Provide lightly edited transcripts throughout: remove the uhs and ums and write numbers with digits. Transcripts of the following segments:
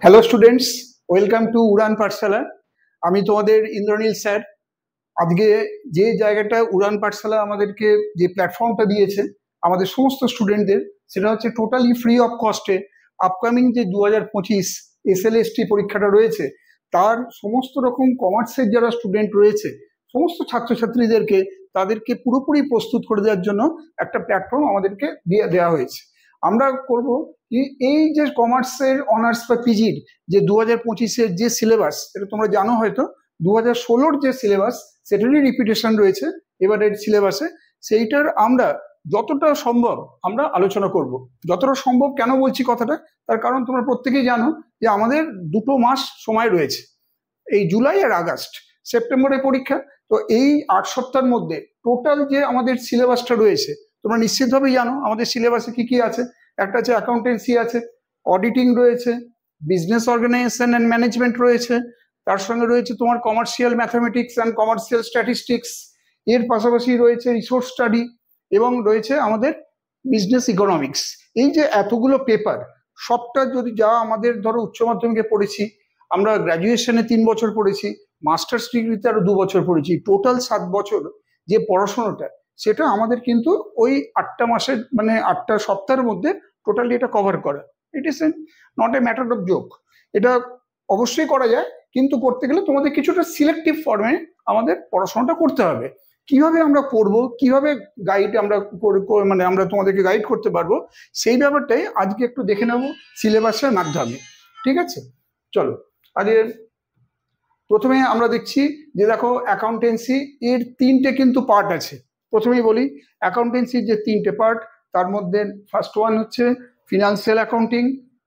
Hello students, welcome to উড়ান পাঠশালা। আমি তোমাদের Indranil sir. আজকে যে জায়গাটা উড়ান পাঠশালা আমাদেরকে যে প্ল্যাটফর্মটা দিয়েছে আমাদের সমস্ত স্টুডেন্টদের, সেটা হচ্ছে টোটালি ফ্রি অফ কস্টে আপকামিং যে 2025 SLST পরীক্ষাটা রয়েছে, তার সমস্ত রকম কমার্সের যারা স্টুডেন্ট রয়েছে সমস্ত ছাত্রছাত্রীদেরকে তাদেরকে পুরোপুরি প্রস্তুত করে দেওয়ার জন্য একটা প্ল্যাটফর্ম আমাদেরকে দেওয়া হয়েছে। আমরা করব এই যে কমার্সের অনার্স বা পিজির যে 2025-এর যে সিলেবাস, এটা তোমরা জানো হয়তো 2016-র যে সিলেবাস সেটারই রিপিটেশন রয়েছে এবারের সিলেবাসে। সেইটার আমরা যতটা সম্ভব আমরা আলোচনা করব। যতটা সম্ভব কেন বলছি কথাটা, তার কারণ তোমরা প্রত্যেকেই জানো যে আমাদের 2 মাস সময় রয়েছে, এই জুলাই আর আগস্ট। সেপ্টেম্বরে পরীক্ষা, তো এই 8 সপ্তাহের মধ্যে টোটাল যে আমাদের সিলেবাসটা রয়েছে তোমরা নিশ্চিতভাবেই জানো আমাদের সিলেবাসে কি কি আছে। একটা আছে অ্যাকাউন্টেন্সি আছে, অডিটিং রয়েছে, বিজনেস অর্গানাইজেশন অ্যান্ড ম্যানেজমেন্ট রয়েছে, তার সঙ্গে রয়েছে তোমার commercial mathematics and commercial statistics, এর পাশাপাশি রয়েছে রিসোর্স স্টাডি এবং রয়েছে আমাদের বিজনেস ইকোনমিক্স। এই যে এতগুলো পেপার, সবটা যদি যা আমাদের ধরো উচ্চ মাধ্যমিকে পড়েছি, আমরা গ্র্যাজুয়েশনে 3 বছর পড়েছি, মাস্টার্স ডিগ্রিতে আরো 2 বছর পড়েছি, টোটাল 7 বছর যে পড়াশোনাটা, সেটা আমাদের কিন্তু ওই 8টা মাসের মানে 8টা সপ্তাহের মধ্যে টোটালি এটা কভার করা। It is not a matter of joke. এটা অবশ্যই করা যায়, কিন্তু করতে গেলে তোমাদের কিছুটা সিলেক্টিভ ফর্মে আমাদের পড়াশোনাটা করতে হবে। কিভাবে আমরা করব, কিভাবে গাইড আমরা মানে আমরা তোমাদেরকে গাইড করতে পারবো, সেই ব্যাপারটাই আজকে একটু দেখে নেব সিলেবাসের মাধ্যমে। ঠিক আছে, চলো। আজকে প্রথমে আমরা দেখছি যে দেখো অ্যাকাউন্টেন্সি এর 3টে কিন্তু পার্ট আছে। প্রথমেই বলি অ্যাকাউন্টেন্সির যে 3টে পার্ট, তার মধ্যে ফার্স্ট ওয়ান হচ্ছে ফিনান্সিয়াল অ্যাকাউন্টিং,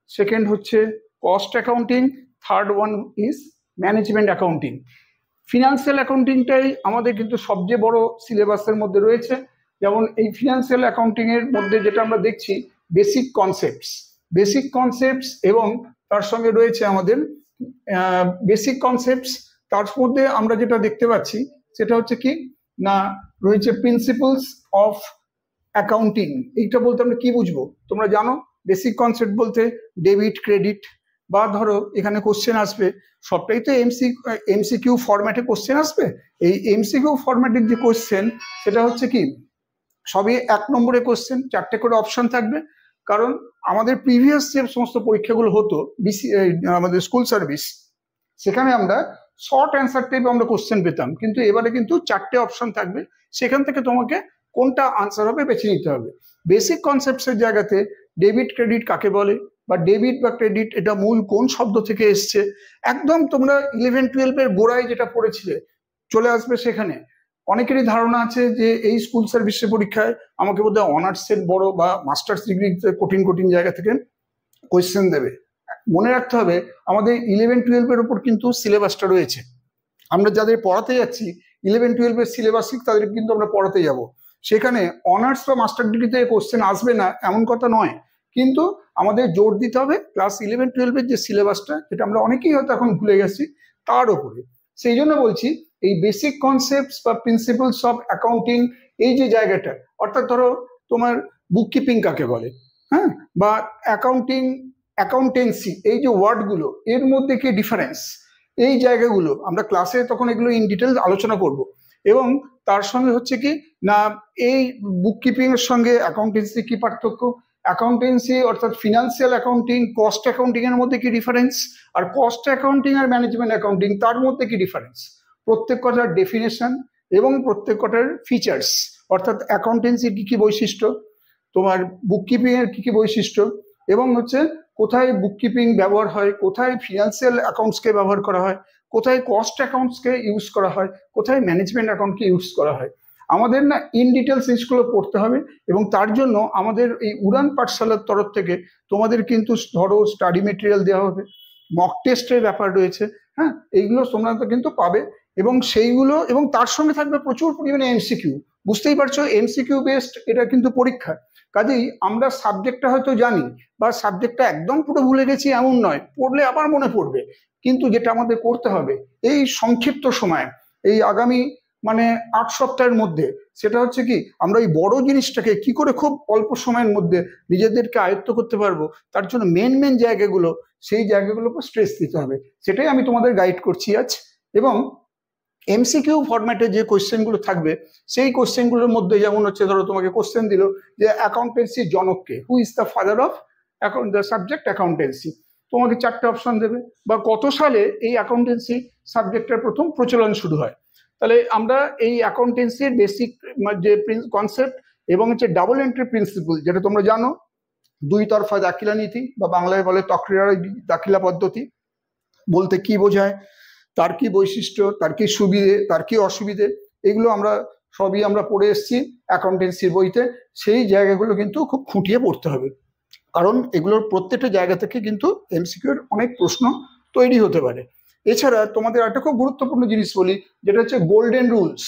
সেকেন্ড হচ্ছে cost accounting, third one is management accounting. Financial অ্যাকাউন্টিংটাই আমাদের কিন্তু সবচেয়ে বড় সিলেবাসের মধ্যে রয়েছে। যেমন এই ফিনান্সিয়াল অ্যাকাউন্টিং এর মধ্যে যেটা আমরা দেখছি বেসিক কনসেপ্টস এবং তার সঙ্গে রয়েছে আমাদের বেসিক কনসেপ্টস। তার মধ্যে আমরা যেটা দেখতে পাচ্ছি সেটা হচ্ছে কি না, রয়েছে প্রিন্সিপালস অফ অ্যাকাউন্টিং। এইটা বলতে আমরা কি বুঝবো তোমরা জানো। বেসিক কনসেপ্ট বলতে ডেবিট ক্রেডিট, বা ধরো এখানে কোশ্চেন আসবে, সবটাই তো এমসিকিউ ফরম্যাটে কোশ্চেন আসবে। এই এমসিকিউ ফরম্যাটের যে কোশ্চেন সেটা হচ্ছে কি সবই 1 নম্বরে কোশ্চেন, 4টে করে অপশন থাকবে। কারণ আমাদের প্রিভিয়াস যে সমস্ত পরীক্ষাগুলো হতো আমাদের স্কুল সার্ভিস, সেখানে আমরা শর্ট অ্যান্সার টাইপে আমরা কোশ্চেন পেতাম, কিন্তু এবারে কিন্তু 4টে অপশন থাকবে, সেখান থেকে তোমাকে কোনটা আনসার হবে বেছে নিতে হবে। বেসিক কনসেপ্টসের জায়গাতে ডেবিট ক্রেডিট কাকে বলে, বা ডেবিট বা ক্রেডিট এটা মূল কোন শব্দ থেকে এসছে, একদম তোমরা 11-12-এর গোড়ায় যেটা পড়েছিলে চলে আসবে সেখানে। অনেকেরই ধারণা আছে যে এই স্কুল সার্ভিসের পরীক্ষায় আমাকে বোধহয় অনার্সের বড় বা মাস্টার্স ডিগ্রিতে কঠিন জায়গা থেকে কোয়েশ্চেন দেবে। মনে রাখতে হবে আমাদের 11-12-এর ওপর কিন্তু সিলেবাসটা রয়েছে। আমরা যাদের পড়াতে যাচ্ছি 11-12-এর সিলেবাস তাদের কিন্তু আমরা পড়াতে যাব। সেখানে অনার্স বা মাস্টার ডিগ্রিতে কোশ্চেন আসবে না এমন কথা নয়, কিন্তু আমাদের জোর দিতে হবে ক্লাস 11-12-এর যে সিলেবাসটা, যেটা আমরা অনেকেই হয়তো এখন ভুলে গেছি, তার উপরে। সেই জন্য বলছি এই বেসিক কনসেপ্টস বা প্রিন্সিপালস অফ অ্যাকাউন্টিং, এই যে জায়গাটা, অর্থাৎ ধরো তোমার বুককিপিং কাকে বলে, হ্যাঁ, বা অ্যাকাউন্টেন্সি, এই যে ওয়ার্ডগুলো এর মধ্যে কি ডিফারেন্স, এই জায়গাগুলো আমরা ক্লাসে তখন এগুলো ইন ডিটেলস আলোচনা করব। এবং তার সঙ্গে হচ্ছে কি না, এই বুককিপিং এর সঙ্গে অ্যাকাউন্টেন্সি কি পার্থক্য, অ্যাকাউন্টেন্সি অর্থাৎ ফিনান্সিয়াল অ্যাকাউন্টিং কস্ট অ্যাকাউন্টিং এর মধ্যে কি ডিফারেন্স, আর কস্ট অ্যাকাউন্টিং আর ম্যানেজমেন্ট অ্যাকাউন্টিং তার মধ্যে কি ডিফারেন্স, প্রত্যেক কটার ডেফিনেশন এবং প্রত্যেক কটার ফিচার্স, অর্থাৎ অ্যাকাউন্টেন্সির কি কি বৈশিষ্ট্য, তোমার বুককিপিং এর কি কি বৈশিষ্ট্য, এবং হচ্ছে কোথায় বুককিপিং ব্যবহার হয়, কোথায় ফিনান্সিয়াল অ্যাকাউন্টসকে ব্যবহার করা হয়, কোথায় কস্ট অ্যাকাউন্টসকে ইউজ করা হয়, কোথায় ম্যানেজমেন্ট অ্যাকাউন্টকে ইউজ করা হয়। আমাদের না ইন ডিটেলস জিনিসগুলো পড়তে হবে, এবং তার জন্য আমাদের এই উড়ান পাঠশালার তরফ থেকে তোমাদের কিন্তু ধরো স্টাডি মেটেরিয়াল দেওয়া হবে, মক টেস্টের ব্যাপার রয়েছে, হ্যাঁ, এইগুলো তোমরা তো কিন্তু পাবে। এবং সেইগুলো, এবং তার সঙ্গে থাকবে প্রচুর পরিমাণে এমসিকিউ। বুঝতেই পারছো এমসিকিউ বেসড এটা কিন্তু পরীক্ষা। কাজেই আমরা সাবজেক্টটা হয়তো জানি বা সাবজেক্টটা একদম পুরো ভুলে গেছি এমন নয়, পড়লে আবার মনে পড়বে, কিন্তু যেটা আমাদের করতে হবে এই সংক্ষিপ্ত সময়ে, এই আগামী মানে 8 সপ্তাহের মধ্যে, সেটা হচ্ছে কি আমরা এই বড় জিনিসটাকে কি করে খুব অল্প সময়ের মধ্যে নিজেদেরকে আয়ত্ত করতে পারবো, তার জন্য মেন জায়গাগুলো, সেই জায়গাগুলোর উপর স্ট্রেস দিতে হবে। সেটাই আমি তোমাদের গাইড করছি আজ। এবং এমসিকিউ ফরম্যাটে যে কোশ্চেনগুলো থাকবে, সেই কোশ্চেনগুলোর মধ্যে যেমন হচ্ছে, ধরো তোমাকে কোশ্চেন দিল যে অ্যাকাউন্টেন্সির জনককে, who is the father of the subject accountancy, তোমাকে 4টে অপশন দেবে, বা কত সালে এই অ্যাকাউন্টেন্সি সাবজেক্টের প্রথম প্রচলন শুরু হয়। তাহলে আমরা এই অ্যাকাউন্টেন্সির বেসিক যে কনসেপ্ট এবং হচ্ছে ডাবল এন্ট্রি প্রিন্সিপাল, যেটা তোমরা জানো, 2 তরফা দাখিলা নীতি বা বাংলায় বলে তকরিয়ার দাখিলা পদ্ধতি, বলতে কি বোঝায়, তার কি বৈশিষ্ট্য, তার কি সুবিধে, তার কি অসুবিধে, এগুলো আমরা সবই আমরা পড়ে এসেছি অ্যাকাউন্টেন্সির বইতে। সেই জায়গাগুলো কিন্তু খুব খুঁটিয়ে পড়তে হবে, কারণ এগুলোর প্রত্যেকটা জায়গা থেকে কিন্তু এমসিকিউর অনেক প্রশ্ন তৈরি হতে পারে। এছাড়া তোমাদের একটা খুব গুরুত্বপূর্ণ জিনিস বলি, যেটা হচ্ছে গোল্ডেন রুলস।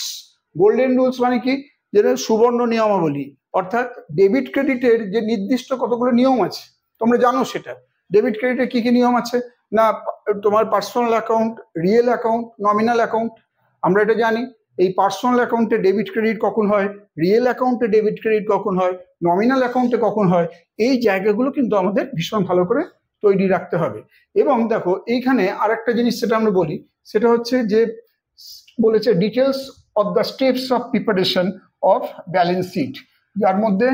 গোল্ডেন রুলস মানে কি, যেটা সুবর্ণ নিয়মাবলী, অর্থাৎ ডেবিট ক্রেডিটের যে নির্দিষ্ট কতগুলো নিয়ম আছে তোমরা জানো। সেটা ডেবিট ক্রেডিটের কি কি নিয়ম আছে না, তোমার personal account, real account, nominal account, আমরা এটা জানি। এই পার্সোনাল অ্যাকাউন্টে ডেবিট ক্রেডিট কখন হয়, রিয়েল অ্যাকাউন্টে ডেবিট ক্রেডিট কখন হয়, নমিনাল অ্যাকাউন্টে কখন হয়, এই জায়গাগুলো কিন্তু আমাদের ভীষণ ভালো করে তৈরি রাখতে হবে। এবং দেখো এইখানে আরেকটা জিনিস সেটা আমরা বলি, সেটা হচ্ছে যে বলেছে details of the steps of preparation of balance sheet, যার মধ্যে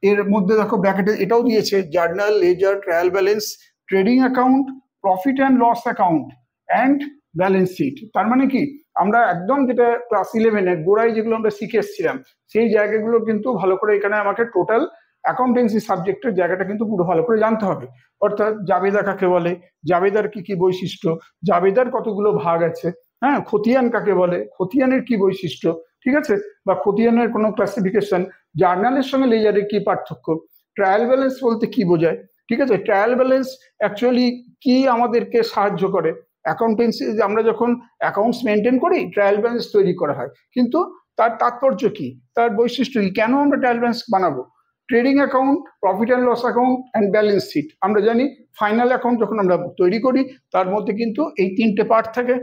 এর মধ্যে দেখো ব্র্যাকেটে এটাও দিয়েছে journal, ledger, trial balance, trading account, profit and loss account and balance sheet. তার মানে কি আমরা একদম যেটা ক্লাস 11-এর গোড়ায় যেগুলো আমরা শিখে এসেছিলাম, সেই জায়গাগুলো কিন্তু ভালো করে এখানে আমাকে টোটাল অ্যাকাউন্টেন্সি সাবজেক্টের জায়গাটা কিন্তু পুরো ভালো করে জানতে হবে। অর্থাৎ জাবেদা কাকে বলে, জাবেদার কি কি বৈশিষ্ট্য, জাবেদার কতগুলো ভাগ আছে, হ্যাঁ, খতিয়ান কাকে বলে, খতিয়ানের কি বৈশিষ্ট্য, ঠিক আছে, বা খতিয়ানের কোনো ক্লাসিফিকেশন, জার্নালের সঙ্গে লেজারের কি পার্থক্য, ট্রায়াল ব্যালেন্স বলতে কি বোঝায়, ঠিক আছে, ট্রায়াল ব্যালেন্স অ্যাকচুয়ালি কি আমাদেরকে সাহায্য করে। অ্যাকাউন্টেন্সি আমরা যখন অ্যাকাউন্টস মেনটেন করি, ট্রায়াল ব্যালেন্স তৈরি করা হয়, কিন্তু তার তাৎপর্য কি, তার বৈশিষ্ট্য কি, কেন আমরা ট্রায়াল ব্যালেন্স বানাবো। Trading account, profit and loss account and balance sheet, আমরা জানি ফাইনাল অ্যাকাউন্ট যখন আমরা তৈরি করি তার মধ্যে কিন্তু এই 3টে পার্ট থাকে,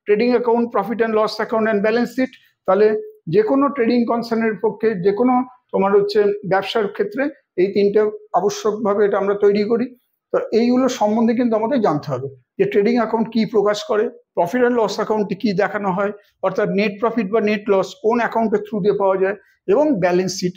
trading account, profit and loss account and balance sheet. তাহলে যে কোনো ট্রেডিং কনসার্নের পক্ষে, যে কোনো তোমার হচ্ছে ব্যবসার ক্ষেত্রে এই 3টে আবশ্যকভাবে এটা আমরা তৈরি করি। তো এইগুলো সম্বন্ধে কিন্তু আমাদের জানতে হবে যে ট্রেডিং অ্যাকাউন্ট কি প্রকাশ করে, প্রফিট অ্যান্ড লস অ্যাকাউন্টে কি দেখানো হয়, অর্থাৎ নেট প্রফিট বা নেট লস কোন অ্যাকাউন্টের থ্রু দিয়ে পাওয়া যায়, এবং ব্যালেন্স শিট।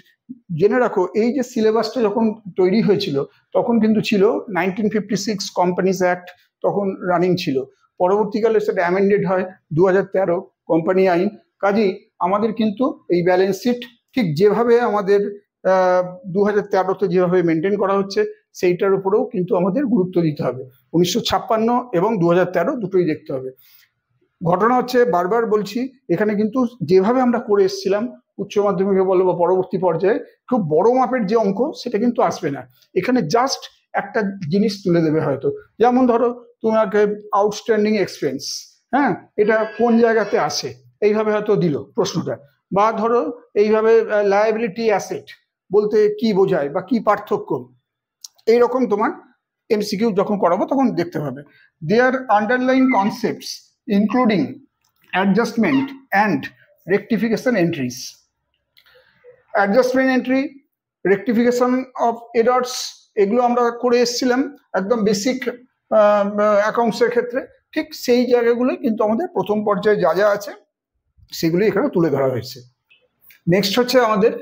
জেনে রাখো এই যে সিলেবাসটা যখন তৈরি হয়েছিল তখন কিন্তু ছিল 1956 কোম্পানিজ অ্যাক্ট, তখন রানিং ছিল। পরবর্তীকালে সেটা অ্যামেন্ডেড হয় 2013 কোম্পানি আইন। কাজেই আমাদের কিন্তু এই ব্যালেন্স শিট ঠিক যেভাবে আমাদের 2013-তে যেভাবে মেনটেন করা হচ্ছে সেইটার উপরেও কিন্তু আমাদের গুরুত্ব দিতে হবে। 1956 এবং 2013 দুটোই দেখতে হবে। ঘটনা হচ্ছে, বারবার বলছি, এখানে কিন্তু যেভাবে আমরা করে এসেছিলাম উচ্চ মাধ্যমিকে বলো বা পরবর্তী পর্যায়ে, খুব বড় মাপের যে অঙ্ক সেটা কিন্তু আসবে না। এখানে জাস্ট একটা জিনিস তুলে দেবে হয়তো, যেমন ধরো তোমাকে আউটস্ট্যান্ডিং এক্সপেন্স, হ্যাঁ, এটা কোন জায়গাতে আসে, এইভাবে হয়তো দিল প্রশ্নটা। বা ধরো এইভাবে লায়াবিলিটি অ্যাসেট বলতে কি বোঝায় বা কি পার্থক্য, এইরকম তোমার এমসিকিউ যখন করাবো তখন দেখতে হবে। Their underline concepts including adjustment and rectification entries. Adjustment entry, rectification of errors, এগুলো আমরা করে এসেছিলাম একদম বেসিক অ্যাকাউন্টসের ক্ষেত্রে। ঠিক সেই জায়গাগুলোই কিন্তু আমাদের প্রথম পর্যায়ে যা যা আছে সেগুলি এখানে তুলে ধরা হয়েছে। নেক্সট হচ্ছে আমাদের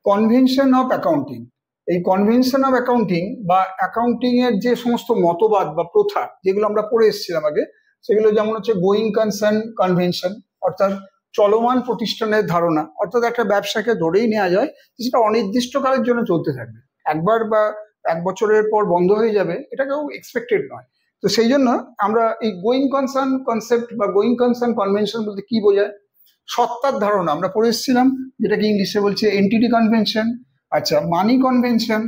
কনভেনশন অফ অ্যাকাউন্টিং। এই কনভেনশন অফ অ্যাকাউন্টিং বা অ্যাকাউন্টিং এর যে সমস্ত মতবাদ বা প্রথা যেগুলো আমরা পড়ে এসেছিলাম আগে, সেগুলো যেমন হচ্ছে গোয়িং কনসার্ন কনভেনশন, অর্থাৎ চলমান প্রতিষ্ঠানের ধারণা, অর্থাৎ একটা ব্যবসাকে ধরেই নেওয়া যায় সেটা অনির্দিষ্টকালের জন্য চলতে থাকবে, একবার বা 1 বছরের পর বন্ধ হয়ে যাবে, এটা কেউ এক্সপেক্টেড নয়। তো সেই জন্য আমরা এই গোয়িং কনসার্ন কনসেপ্ট বা গোয়িং কনসার্ন কনভেনশন বলতে কি বোঝায়, সত্তার ধারণা আমরা পড়ে এসেছিলাম, যেটাকে ইংলিশে বলছে এন্টিটি কনভেনশন। আচ্ছা, মানি কনভেনশন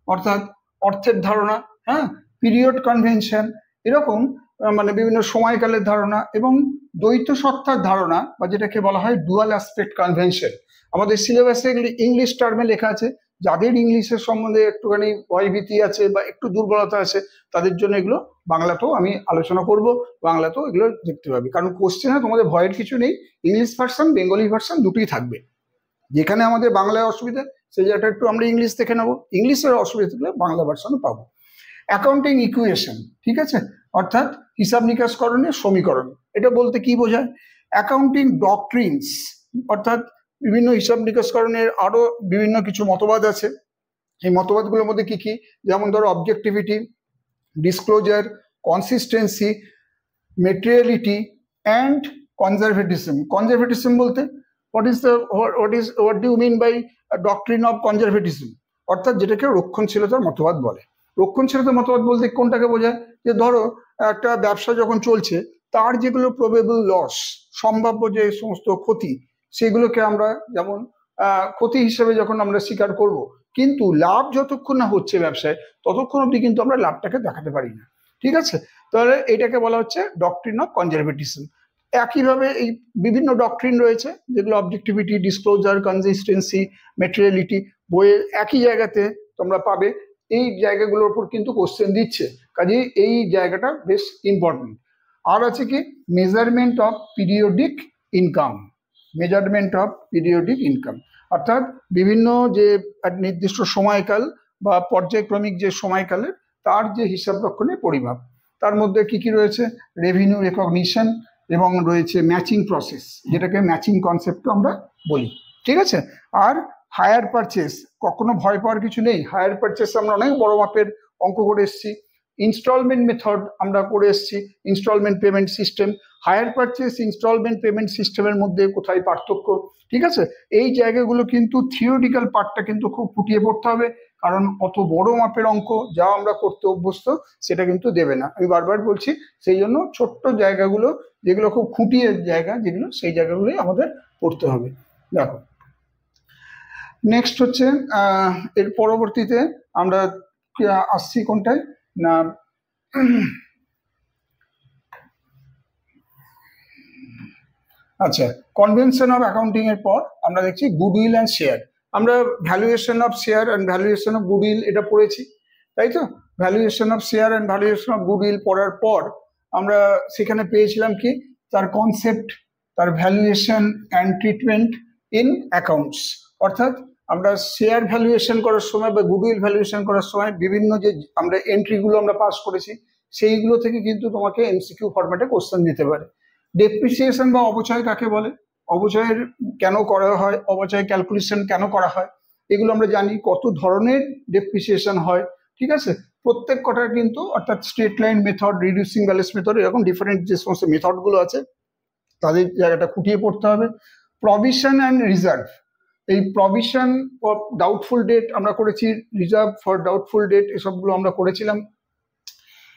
অর্থাৎ অর্থের ধারণা, হ্যাঁ, পিরিয়ড কনভেনশন, এরকম মানে বিভিন্ন সময়কালের ধারণা, এবং দ্বৈত সত্তার ধারণা বা যেটাকে বলা হয় ডুয়াল অ্যাসপেক্ট কনভেনশন। আমাদের সিলেবাসে এগুলি ইংলিশ টার্মে লেখা আছে, যাদের ইংলিশের সম্বন্ধে একটুখানি ভয়ভীতি আছে বা একটু দুর্বলতা আছে তাদের জন্য এগুলো বাংলাতেও আমি আলোচনা করব, বাংলাতেও এগুলো দেখতে পাবি। কারণ কোশ্চেনে তোমাদের ভয়ের কিছু নেই, ইংলিশ ভার্সন বেঙ্গলি ভার্সন দুটোই থাকবে। যেখানে আমাদের বাংলায় অসুবিধা সেই জায়গাটা একটু আমরা ইংলিশ দেখে নেবো, ইংলিশের অসুবিধা থাকলে বাংলা ভার্সনও পাবো। অ্যাকাউন্টিং ইকুয়েশন, ঠিক আছে, অর্থাৎ হিসাব নিকাশকরণের সমীকরণ। এটা বলতে কি বোঝায়? অ্যাকাউন্টিং ডক্ট্রিনস, অর্থাৎ বিভিন্ন হিসাব নিকাশকরণের আরো বিভিন্ন কিছু মতবাদ আছে। এই মতবাদগুলোর মধ্যে কি কি? যেমন ধরো objectivity, disclosure, consistency, materiality and conservatism. Conservatism বলতে what do you mean by a doctrine of conservatism? অর্থাৎ যেটাকে রক্ষণশীলতার মতবাদ বলে। রক্ষণশীলতার মতবাদ বলতে কোনটাকে বোঝায়? যে ধরো একটা ব্যবসা যখন চলছে তার যেগুলো প্রবেবল লস, সম্ভাব্য যে সমস্ত ক্ষতি, সেগুলোকে আমরা যেমন ক্ষতি হিসেবে যখন আমরা স্বীকার করব, কিন্তু লাভ যতক্ষণ না হচ্ছে ব্যবসায় ততক্ষণ অবধি কিন্তু আমরা লাভটাকে দেখাতে পারি না, ঠিক আছে? তাহলে এটাকে বলা হচ্ছে ডক্ট্রিন অফ কনজারভেটিজম। একইভাবে এই বিভিন্ন ডক্ট্রিন রয়েছে যেগুলো অবজেক্টিভিটি, ডিসক্লোজার, কনসিস্টেন্সি, মেটেরিয়ালিটি বইয়ের একই জায়গাতে তোমরা পাবে। এই জায়গাগুলোর উপর কিন্তু কোশ্চেন দিচ্ছে, কাজেই এই জায়গাটা বেশ ইম্পর্টেন্ট। আর আছে কি? Measurement of periodic income. Measurement of periodic income অর্থাৎ বিভিন্ন যে নির্দিষ্ট সময়কাল বা পর্যায়ক্রমিক যে সময়কালের তার যে হিসাব রক্ষণের পরিমাপ। তার মধ্যে কি কি রয়েছে? রেভিনিউ রেকগনিশন এবং রয়েছে ম্যাচিং প্রসেস, যেটাকে ম্যাচিং কনসেপ্টও আমরা বলি, ঠিক আছে? আর হায়ার পারচেস, কখনো ভয় পাওয়ার কিছু নেই। হায়ার পারচেস আমরা অনেক বড় মাপের অঙ্ক করে এসেছি। ইনস্টলমেন্ট মেথড আমরা করে এসেছি, instalment payment system. Hire purchase, instalment payment সিস্টেমের মধ্যে কোথায় পার্থক্য, ঠিক আছে? এই জায়গাগুলো কিন্তু থিওরিটিক্যাল পার্টটা কিন্তু খুব ফুটিয়ে পড়তে হবে, কারণ অত বড় মাপের অঙ্ক যা আমরা করতে অভ্যস্ত সেটা কিন্তু দেবে না। আমি বারবার বলছি, সেই জন্য ছোট্ট জায়গাগুলো যেগুলো খুব খুঁটিয়ে জায়গা, যেগুলো সেই জায়গাগুলোই আমাদের পড়তে হবে। দেখো, নেক্সট হচ্ছে এর পরবর্তীতে আমরা আসছি কোনটায় না, আচ্ছা, কনভেনশন অফ অ্যাকাউন্টিং এর পর আমরা দেখছি গুডউইল অ্যান্ড শেয়ার। আমরা valuation of share and valuation of goodwill এটা পড়েছি, তাই তো? Valuation of share and valuation of goodwill পড়ার পর আমরা সেখানে পেয়েছিলাম কি? তার কনসেপ্ট, তার valuation and treatment in accounts. অর্থাৎ আমরা শেয়ার ভ্যালুয়েশন করার সময় বা গুডউইল ভ্যালুয়েশন করার সময় বিভিন্ন যে আমরা এন্ট্রিগুলো আমরা পাস করেছি সেইগুলো থেকে কিন্তু তোমাকে এমসিকিউ ফরম্যাটে কোশ্চেন দিতে পারে। ডেপ্রিসিয়েশন বা অপচয় কাকে বলে, অপচয়ের কেন করা হয়, অপচয় ক্যালকুলেশন কেন করা হয়, এগুলো আমরা জানি। কত ধরনের ডেপ্রিসিয়েশন হয়, ঠিক আছে? প্রত্যেক কটার কিন্তু, অর্থাৎ straight line method, reducing balance method, এরকম ডিফারেন্ট যে সমস্ত মেথডগুলো আছে তাদের জায়গাটা খুঁটিয়ে পড়তে হবে। প্রভিশন অ্যান্ড রিজার্ভ, এই প্রভিশন ফর ডাউটফুল ডেট আমরা করেছি, রিজার্ভ ফর ডাউটফুল ডেট এসবগুলো আমরা করেছিলাম।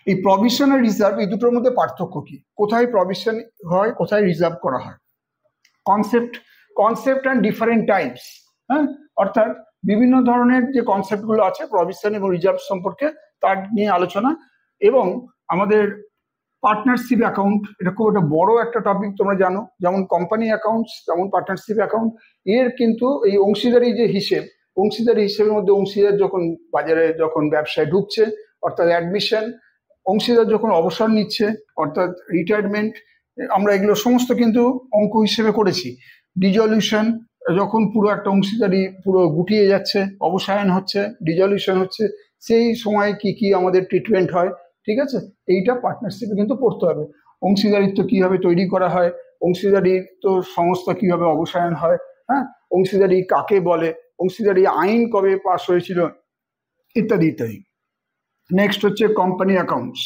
এই প্রভিশন আর রিজার্ভ এই দুটোর মধ্যে পার্থক্য কি? কোথায় প্রভিশন হয়, কোথায় রিজার্ভ করা হয়? কনসেপ্ট অ্যান্ড ডিফারেন্ট টাইপস, হ্যাঁ, অর্থাৎ বিভিন্ন ধরনের যে কনসেপ্টগুলো আছে প্রভিশন এবং রিজার্ভ সম্পর্কে তার নিয়ে আলোচনা। এবং আমাদের পার্টনারশিপ অ্যাকাউন্ট, এটা খুব একটা বড় একটা টপিক, তোমরা জানো। যেমন কোম্পানি অ্যাকাউন্টস তেমন পার্টনারশিপ অ্যাকাউন্ট। এর কিন্তু এই অংশীদারি যে হিসেব, অংশীদারি হিসেবের মধ্যে অংশীদার যখন বাজারে যখন ব্যবসায় ঢুকছে অর্থাৎ অ্যাডমিশন, অংশীদার যখন অবসর নিচ্ছে অর্থাৎ রিটায়ারমেন্ট, আমরা এগুলো সমস্ত কিন্তু অঙ্ক হিসেবে করেছি। ডিজলিউশন, যখন পুরো একটা অংশীদারি পুরো গুটিয়ে যাচ্ছে, অবসায়ন হচ্ছে, ডিজলিউশন হচ্ছে, সেই সময় কি কি আমাদের ট্রিটমেন্ট হয়, ঠিক আছে? এইটা পার্টনারশিপে কিন্তু পড়তে হবে। অংশীদারিত্ব কিভাবে তৈরি করা হয়, অংশীদারিত্ব সংস্থা কিভাবে অবসায়ন হয়, হ্যাঁ, অংশীদারি কাকে বলে, অংশীদারি আইন কবে পাস হয়েছিল, ইত্যাদি ইত্যাদি। নেক্সট হচ্ছে কোম্পানি অ্যাকাউন্টস,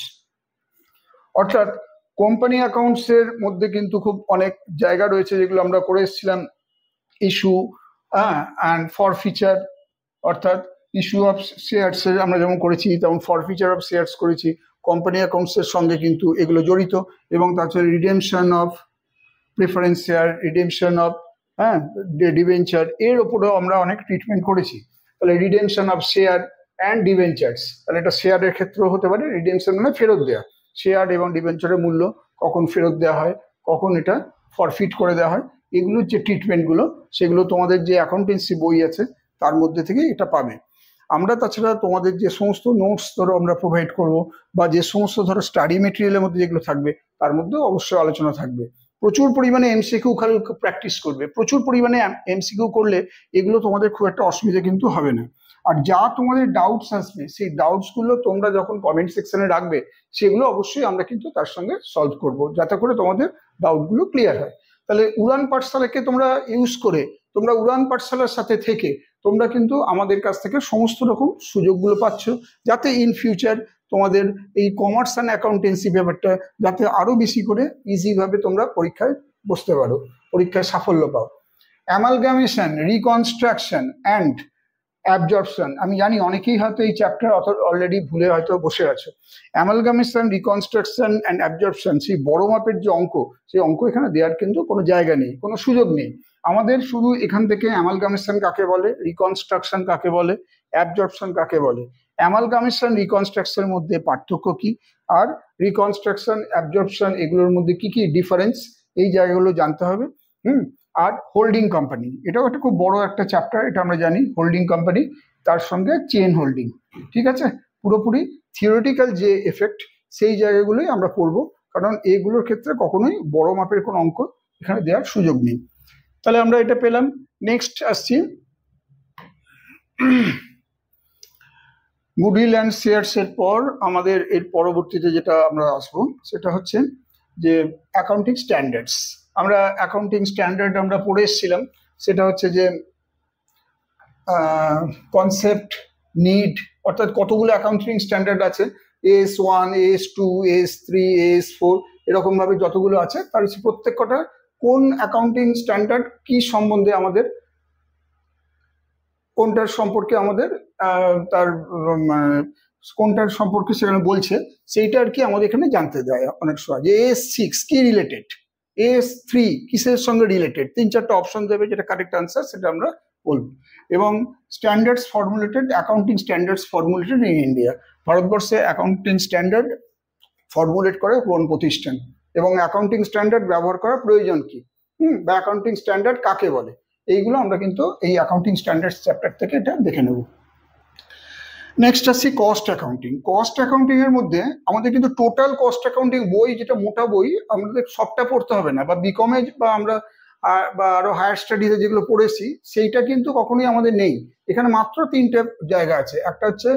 অর্থাৎ কোম্পানি অ্যাকাউন্টস এর মধ্যে কিন্তু খুব অনেক জায়গা রয়েছে যেগুলো আমরা করে এসেছিলাম। ইস্যু অ্যান্ড ফরফিচার, অর্থাৎ ইস্যু অফ শেয়ারস আমরা যেমন করেছি তেমন ফরফিচার অফ শেয়ারস করেছি। কোম্পানি অ্যাকাউন্টসের সঙ্গে কিন্তু এগুলো জড়িত। এবং তাছাড়া redemption of preference share, redemption of debenture, এর ওপরেও আমরা অনেক ট্রিটমেন্ট করেছি। তাহলে redemption of share and debentures, তাহলে এটা শেয়ারের ক্ষেত্রেও হতে পারে। রিডেমশন মানে ফেরত দেওয়া, শেয়ার এবং ডিবেঞ্চারের মূল্য কখন ফেরত দেওয়া হয়, কখন এটা ফরফিট করে দেওয়া হয়, এগুলোর যে ট্রিটমেন্টগুলো সেগুলো তোমাদের যে অ্যাকাউন্টেন্সি বই আছে তার মধ্যে থেকে এটা পাবে। আমরা তাছাড়া তোমাদের যে সমস্ত নোটস ধরো আমরা প্রোভাইড করব, বা যে সমস্ত ধরো স্টাডি মেটেরিয়ালের মধ্যে যেগুলো থাকবে তার মধ্যে অবশ্যই আলোচনা থাকবে। প্রচুর পরিমাণে এমসিকিউ খালি প্র্যাকটিস করবে, প্রচুর পরিমাণে এমসিকিউ করলে এগুলো তোমাদের খুব একটা অসুবিধা কিন্তু হবে না। আর যা তোমাদের ডাউটস আসবে সেই ডাউটসগুলো তোমরা যখন কমেন্ট সেকশনে রাখবে সেগুলো অবশ্যই আমরা কিন্তু তার সঙ্গে সলভ করব, যাতে করে তোমাদের ডাউটগুলো ক্লিয়ার হয়। তাহলে উড়ান পাঠশালাকে তোমরা ইউজ করে তোমরা উড়ান পাঠশালার সাথে থেকে তোমরা কিন্তু আমাদের কাছ থেকে সমস্ত রকম সুযোগগুলো পাচ্ছ, যাতে ইন ফিউচার তোমাদের এই কমার্স অ্যান্ড অ্যাকাউন্টেন্সি ব্যাপারটা যাতে আরো বেশি করে ইজিভাবে তোমরা পরীক্ষায় বসতে পারো, পরীক্ষায় সাফল্য পাও। অ্যামালগামেশন, রিকনস্ট্রাকশন অ্যান্ড অ্যাবজর্পশন, আমি জানি অনেকেই হয়তো এই চ্যাপ্টার অলরেডি ভুলে হয়তো বসে আছো। অ্যামালগামেশন, রিকনস্ট্রাকশন অ্যান্ড অ্যাবজর্পশন, সেই বড় মাপের যে অঙ্ক, সেই অঙ্ক এখানে দেওয়ার কিন্তু কোনো জায়গা নেই, কোনো সুযোগ নেই। আমাদের শুধু এখান থেকে অ্যামালগামেশন কাকে বলে, রিকনস্ট্রাকশন কাকে বলে, অ্যাবজর্পশন কাকে বলে, অ্যামালগামেশন রিকনস্ট্রাকশনের মধ্যে পার্থক্য কি, আর রিকনস্ট্রাকশন অ্যাবজর্পশন এগুলোর মধ্যে কি কি ডিফারেন্স, এই জায়গাগুলো জানতে হবে। আর হোল্ডিং কোম্পানি, এটাও একটা খুব বড় একটা চ্যাপ্টার, এটা আমরা জানি। হোল্ডিং কোম্পানি, তার সঙ্গে চেইন হোল্ডিং, ঠিক আছে। পুরোপুরি থিওরিটিক্যাল যে এফেক্ট সেই জায়গাগুলোই আমরা পড়বো, কারণ এইগুলোর ক্ষেত্রে কখনোই বড় মাপের কোনো অঙ্ক এখানে দেওয়ার সুযোগ নেই। তাহলে আমরা এটা পেলাম। নেক্সট আসছি গুডউইল অ্যান্ড শেয়ারস এর পর আমাদের এর পরবর্তীতে যেটা আমরা আসবো সেটা হচ্ছে যে অ্যাকাউন্টিং স্ট্যান্ডার্ডস। আমরা অ্যাকাউন্টিং স্ট্যান্ডার্ড আমরা পড়ে এসেছিলাম, সেটা হচ্ছে যে কনসেপ্ট, নিড, অর্থাৎ কতগুলো অ্যাকাউন্টিং স্ট্যান্ডার্ড আছে, AS1, AS2, AS3, AS4, এরকমভাবে যতগুলো আছে তার প্রত্যেক কটা কোন অ্যাকাউন্টিং স্ট্যান্ডার্ড কি সম্বন্ধে আমাদের, কোনটার সম্পর্কে আমাদের তার কোনটার সম্পর্কে সেখানে বলছে সেইটা আর কি আমাদের এখানে জানতে দেয় অনেক সময়। যে AS6 কি রিলেটেড, AS3 কিসের সঙ্গে রিলেটেড, 3-4টা অপশন দেবে, যেটা কারেক্ট আনসার সেটা আমরা বলবো। এবং standards formulated, accounting standards formulated in India, ভারতবর্ষে অ্যাকাউন্টিং স্ট্যান্ডার্ড ফর্মুলেট করে কোন প্রতিষ্ঠান, এবং অ্যাকাউন্টিং স্ট্যান্ডার্ড ব্যবহার করার প্রয়োজন কি, বা অ্যাকাউন্টিং স্ট্যান্ডার্ড কাকে বলে, এইগুলো আমরা কিন্তু এই অ্যাকাউন্টিং স্ট্যান্ডার্ডস চ্যাপ্টার থেকে এটা দেখে নেব। নেক্সট আসছি কস্ট অ্যাকাউন্টিং। কস্ট অ্যাকাউন্টিং এর মধ্যে আমাদের কিন্তু টোটাল কস্ট অ্যাকাউন্টিং বই, যেটা মোটা বই, আমাদের সবটা পড়তে হবে না, বা বিকমে বা আমরা বা আরো হায়ার স্টাডিজে যেগুলো পড়েছি সেইটা কিন্তু কখনোই আমাদের নেই। এখানে মাত্র 3টে জায়গা আছে, একটা হচ্ছে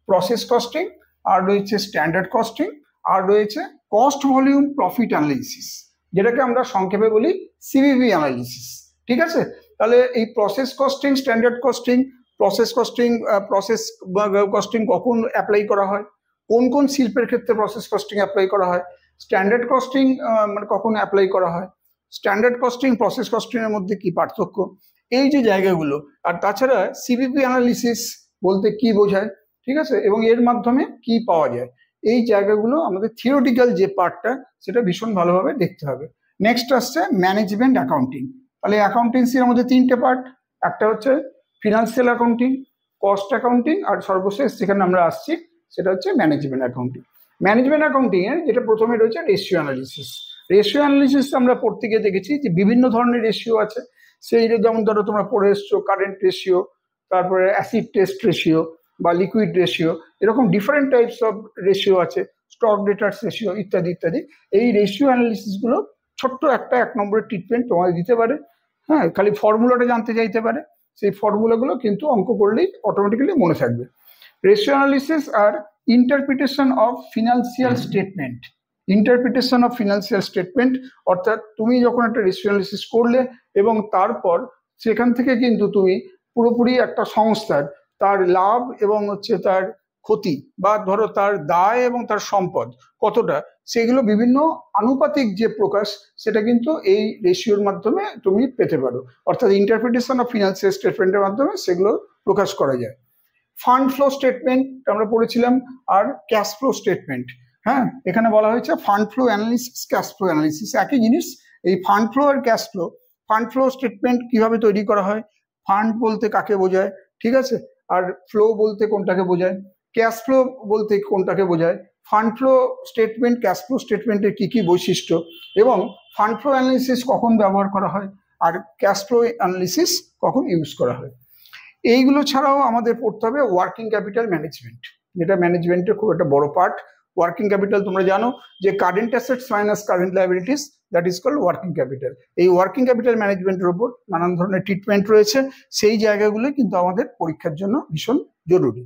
প্রসেস কস্টিং, আর রয়েছে স্ট্যান্ডার্ড কস্টিং, আর রয়েছে কস্ট ভলিউম প্রফিট অ্যানালিসিস, যেটাকে আমরা সংক্ষেপে বলি সিভিভি অ্যানালিসিস, ঠিক আছে। তাহলে এই process costing, standard costing, process costing কখন অ্যাপ্লাই করা হয়, কোন কোন শিল্পের ক্ষেত্রে প্রসেস কস্টিং অ্যাপ্লাই করা হয়, স্ট্যান্ডার্ড কস্টিং মানে কখন অ্যাপ্লাই করা হয়, স্ট্যান্ডার্ড কস্টিং প্রসেস কস্টিং এর মধ্যে কি পার্থক্য, এই যে জায়গাগুলো। আর তাছাড়া সিভিপি অ্যানালিসিস বলতে কি বোঝায়, ঠিক আছে, এবং এর মাধ্যমে কি পাওয়া যায়, এই জায়গাগুলো আমাদের থিওরিটিক্যাল যে পার্টটা সেটা ভীষণ ভালোভাবে দেখতে হবে। নেক্সট আসছে ম্যানেজমেন্ট অ্যাকাউন্টিং। তাহলে অ্যাকাউন্টেন্সির আমাদের 3টে পার্ট, একটা হচ্ছে ফিনান্সিয়াল অ্যাকাউন্টিং, কস্ট অ্যাকাউন্টিং, আর সর্বশেষ যেখানে আমরা আসছি সেটা হচ্ছে ম্যানেজমেন্ট অ্যাকাউন্টিং। ম্যানেজমেন্ট অ্যাকাউন্টিং এর যেটা প্রথমে রয়েছে রেশিও অ্যানালিসিস। রেশিও অ্যানালিসিস আমরা পড়তে গিয়ে দেখেছি যে বিভিন্ন ধরনের রেশিও আছে, সেই যেমন ধরো তোমরা পড়ে এসছো কারেন্ট রেশিও, তারপরে অ্যাসিড টেস্ট রেশিও বা লিকুইড রেশিও, এরকম ডিফারেন্ট টাইপস অফ রেশিও আছে, স্টক ডেটার্স রেশিও ইত্যাদি ইত্যাদি। এই রেশিও অ্যানালিসিসগুলো ছোট্ট একটা 1 নম্বরের ট্রিটমেন্ট তোমাদের দিতে পারে, হ্যাঁ, খালি ফর্মুলাটা জানতে চাইতে পারে, সেই ফর্মুলাগুলো কিন্তু অঙ্ক করলেই অটোমেটিক্যালি মনে থাকবে। রেশিও অ্যানালিসিস আর interpretation of financial statement. Interpretation of financial statement অর্থাৎ তুমি যখন একটা রেশিও অ্যানালিসিস করলে এবং তারপর সেখান থেকে কিন্তু তুমি পুরোপুরি একটা সংস্থার তার লাভ এবং হচ্ছে তার ক্ষতি, বা ধরো তার দায় এবং তার সম্পদ কতটা, সেগুলো বিভিন্ন আনুপাতিক যে প্রকাশ সেটা কিন্তু এই রেশিওর মাধ্যমে তুমি পেতে পারো, অর্থাৎ ইন্টারপ্রিটেশন অফ ফিনান্সিয়াল স্টেটমেন্টের মাধ্যমে সেগুলো প্রকাশ করা যায়। ফান্ড ফ্লো স্টেটমেন্ট আমরা পড়েছিলাম, আর ক্যাশ ফ্লো স্টেটমেন্ট। হ্যাঁ, এখানে বলা হয়েছে fund flow analysis, cash flow analysis একই জিনিস। এই ফান্ড ফ্লো আর cash flow, fund flow statement কিভাবে তৈরি করা হয়, ফান্ড বলতে কাকে বোঝায়, ঠিক আছে, আর ফ্লো বলতে কোনটাকে বোঝায়, ক্যাশ ফ্লো বলতে কোনটাকে বোঝায়, fund flow statement cash flow স্টেটমেন্টের কি কি বৈশিষ্ট্য, এবং ফান্ড ফ্লো অ্যানালিসিস কখন ব্যবহার করা হয়, আর ক্যাশ ফ্লো অ্যানালিসিস কখন ইউজ করা হয়। এইগুলো ছাড়াও আমাদের পড়তে হবে ওয়ার্কিং ক্যাপিটাল ম্যানেজমেন্ট, যেটা ম্যানেজমেন্টের খুব একটা বড় পার্ট। ওয়ার্কিং ক্যাপিটাল তোমরা জানো যে current assets minus current liabilities, that is called working capital. এই ওয়ার্কিং ক্যাপিটাল ম্যানেজমেন্টের উপর নানান ধরনের ট্রিটমেন্ট রয়েছে, সেই জায়গাগুলো কিন্তু আমাদের পরীক্ষার জন্য ভীষণ জরুরি।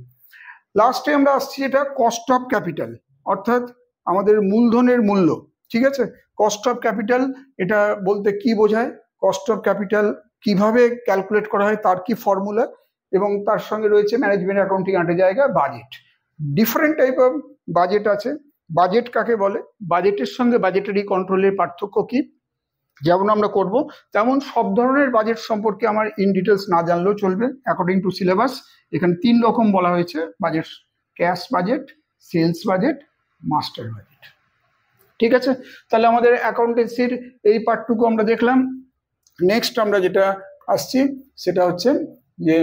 লাস্টে আমরা আসছি যেটা কস্ট অফ ক্যাপিটাল, অর্থাৎ আমাদের মূলধনের মূল্য। ঠিক আছে, কস্ট অফ ক্যাপিটাল এটা বলতে কি বোঝায়, কস্ট অফ ক্যাপিটাল কিভাবে ক্যালকুলেট করা হয়, তার কি ফর্মুলা, এবং তার সঙ্গে রয়েছে ম্যানেজমেন্ট অ্যাকাউন্টিং একটা জায়গা budget. Different type of budget আছে। বাজেট কাকে বলে, বাজেটের সঙ্গে বাজেটারি কন্ট্রোলের পার্থক্য কি, যেমন আমরা করব তেমন সব ধরনের বাজেট সম্পর্কে আমার ইন ডিটেলস না জানলেও চলবে। অ্যাকর্ডিং টু সিলেবাস এখানে 3 রকম বলা হয়েছে budget: cash budget, sales budget, master budget. ঠিক আছে, তাহলে আমাদের অ্যাকাউন্টেন্সির এই পার্টটুকু আমরা দেখলাম। নেক্সট আমরা যেটা আসছি সেটা হচ্ছে যে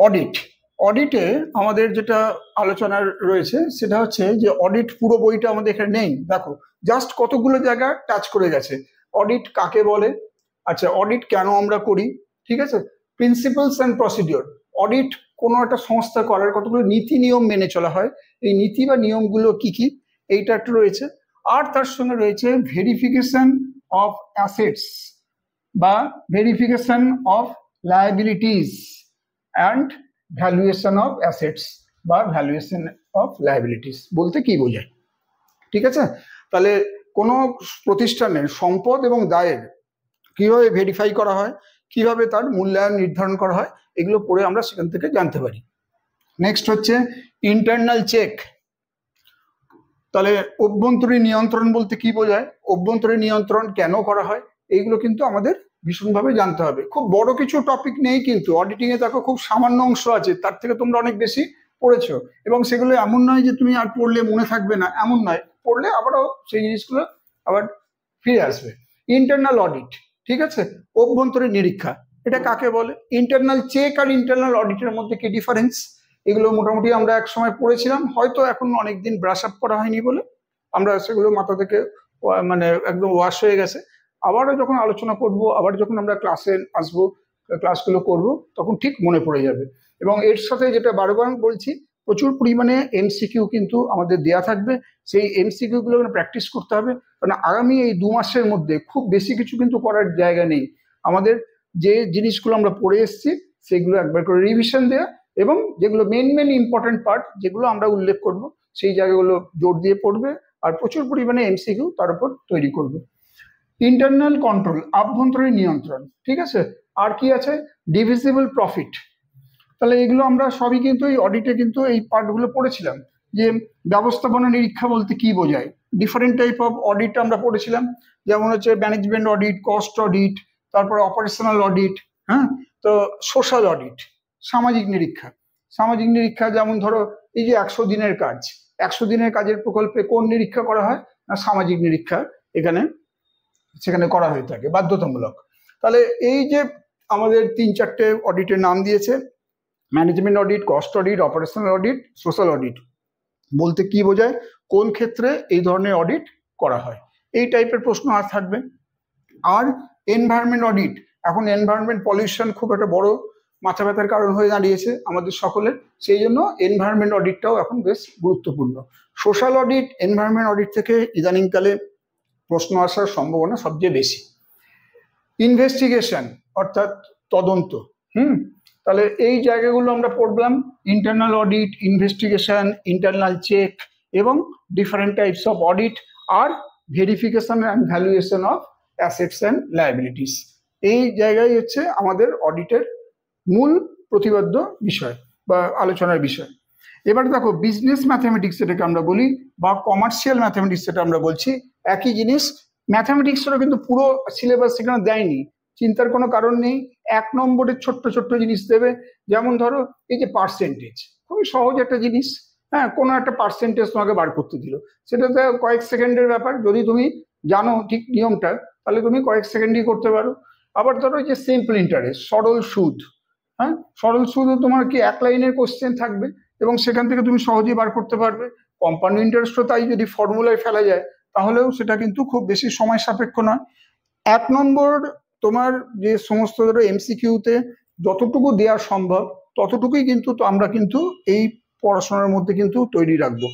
অডিট। অডিটে আমাদের যেটা আলোচনা রয়েছে সেটা হচ্ছে যে অডিট পুরো বইটা আমাদের এখানে নেই, দেখো জাস্ট কতগুলো জায়গা টাচ করে গেছে। অডিট কাকে বলে, আচ্ছা অডিট কেন আমরা করি, ঠিক আছে, প্রিন্সিপালস অ্যান্ড প্রসিডিওর। অডিট কোনো একটা সংস্থা করার কতগুলো নীতি নিয়ম মেনে চলা হয়, এই নীতি বা নিয়মগুলো কি কি এইটা একটা রয়েছে। আর তার সঙ্গে রয়েছে ভেরিফিকেশন অফ অ্যাসেটস বা verification of liabilities and valuation of assets বা ভ্যালুয়েশন অফ লায়াবিলিটিস বলতে কি বোঝায়। ঠিক আছে, তাহলে কোনো প্রতিষ্ঠানের সম্পদ এবং দায়ের কিভাবে ভেরিফাই করা হয়, কিভাবে তার মূল্যায়ন নির্ধারণ করা হয়, এগুলো পড়ে আমরা সেখান থেকে জানতে পারি। নেক্সট হচ্ছে ইন্টারনাল চেক। তাহলে অভ্যন্তরীণ নিয়ন্ত্রণ বলতে কি বোঝায়, অভ্যন্তরীণ নিয়ন্ত্রণ কেন করা হয়, এইগুলো কিন্তু আমাদের ভীষণভাবে জানতে হবে। খুব বড় কিছু টপিক নেই কিন্তু অডিটিং এ, দেখো খুব সামান্য অংশ আছে, তার থেকে তোমরা অনেক বেশি পড়েছো, এবং সেগুলো এমন নয় যে তুমি আর পড়লে মনে থাকবে না, এমন নয়, পড়লে আবারও সেই জিনিসগুলো আবার ফিরে আসবে। ইন্টারনাল অডিট, ঠিক আছে, অভ্যন্তরীণ নিরীক্ষা, এটা কাকে বলে। ইন্টারনাল চেক আর ইন্টারনাল অডিটের মধ্যে কি ডিফারেন্স, এগুলো মোটামুটি আমরা এক সময় পড়েছিলাম, হয়তো এখন অনেকদিন ব্রাশ আপ করা হয়নি বলে আমরা সেগুলো মাথা থেকে মানে একদম ওয়াশ হয়ে গেছে। আবারও যখন আলোচনা করব, আবার যখন আমরা ক্লাসে আসবো, ক্লাসগুলো করব, তখন ঠিক মনে পড়ে যাবে। এবং এর সাথে যেটা বারবার বলছি, প্রচুর পরিমাণে এমসিকিউ কিন্তু আমাদের দেয়া থাকবে, সেই এমসিকিউ গুলো প্র্যাকটিস করতে হবে, কারণ আগামী এই 2 মাসের মধ্যে খুব বেশি কিছু কিন্তু করার জায়গা নেই। আমাদের যে জিনিসগুলো আমরা পড়ে এসেছি সেগুলো একবার করে রিভিশন দেওয়া, এবং যেগুলো মেন ইম্পর্টেন্ট পার্ট যেগুলো আমরা উল্লেখ করব সেই জায়গাগুলো জোর দিয়ে পড়বে, আর প্রচুর পরিমাণে এমসিকিউ তার উপর তৈরি করবে। ইন্টারনাল কন্ট্রোল, আভ্যন্তরীণ নিয়ন্ত্রণ, ঠিক আছে। আর কি আছে, ডিভিজিবল প্রফিট। তাহলে এগুলো আমরা সবই কিন্তু এই অডিটে কিন্তু এই পার্টগুলো পড়েছিলাম, যে ব্যবস্থাপনা নিরীক্ষা বলতে কি বোঝায়। ডিফারেন্ট টাইপ অফ অডিট আমরা পড়েছিলাম, যেমন হচ্ছে ম্যানেজমেন্ট অডিট, কস্ট অডিট, তারপরে অপারেশনাল অডিট, হ্যাঁ, তো সোশ্যাল অডিট, সামাজিক নিরীক্ষা। সামাজিক নিরীক্ষা যেমন ধরো এই যে 100 দিনের কাজ, 100 দিনের কাজের প্রকল্পে কোন নিরীক্ষা করা হয় না, সামাজিক নিরীক্ষা এখানে সেখানে করা হয়ে থাকে, বাধ্যতামূলক। তাহলে এই যে আমাদের 3-4টে অডিটের নাম দিয়েছে, management audit, cost audit, operational audit, social audit বলতে কি বোঝায়, কোন ক্ষেত্রে এই ধরনের অডিট করা হয়, এই টাইপের প্রশ্ন আর থাকবে। আর এনভায়রনমেন্ট অডিট, এখন এনভায়রনমেন্ট পলিউশন খুব একটা বড় মাথা ব্যথার কারণ হয়ে দাঁড়িয়েছে আমাদের সকলের, সেই জন্য এনভায়রনমেন্ট অডিটটাও এখন বেশ গুরুত্বপূর্ণ। সোশ্যাল অডিট, এনভায়রনমেন্ট অডিট থেকে ইদানিংকালে প্রশ্ন আসার সম্ভাবনা সবচেয়ে বেশি। ইনভেস্টিগেশন অর্থাৎ তদন্ত, তাহলে এই জায়গাগুলো আমরা পড়লাম, internal audit, investigation, internal check এবং ডিফারেন্ট টাইপস অফ অডিট, আর verification and valuation of assets and liabilities. এই জায়গায় হচ্ছে আমাদের অডিটের মূল প্রতিপাদ্য বিষয় বা আলোচনার বিষয়। এবার দেখো বিজনেস ম্যাথামেটিক্স যেটাকে আমরা বলি, বা কমার্শিয়াল ম্যাথামেটিক্স যেটা আমরা বলছি, একই জিনিস। ম্যাথামেটিক্সটা কিন্তু পুরো সিলেবাস সেখানে দেয়নি, চিন্তার কোনো কারণ নেই। 1 নম্বরের ছোট্ট ছোট্ট জিনিস দেবে, যেমন ধরো এই যে পার্সেন্টেজ, খুবই সহজ একটা জিনিস, হ্যাঁ, কোনো একটা পার্সেন্টেজ তোমাকে বার করতে দিল, সেটাতে কয়েক সেকেন্ডের ব্যাপার, যদি তুমি জানো ঠিক নিয়মটা তাহলে তুমি কয়েক সেকেন্ডই করতে পারো। আবার ধরো যে সিম্পল ইন্টারেস্ট, সরল সুদ, হ্যাঁ, সরল সুদও তোমার কি 1 লাইনের কোশ্চেন থাকবে এবং সেখান থেকে তুমি সহজেই বার করতে পারবে। কম্পাউন্ড ইন্টারেস্টও তাই, যদি ফর্মুলায় ফেলা যায় তাহলেও সেটা কিন্তু খুব বেশি সময় সাপেক্ষ নয়। 1 নম্বর তোমার যে সমস্ত ধরো এমসিকিউতে যতটুকু দেওয়া সম্ভব ততটুকুই কিন্তু আমরা কিন্তু এই পড়াশোনার মধ্যে কিন্তু তৈরি রাখবো।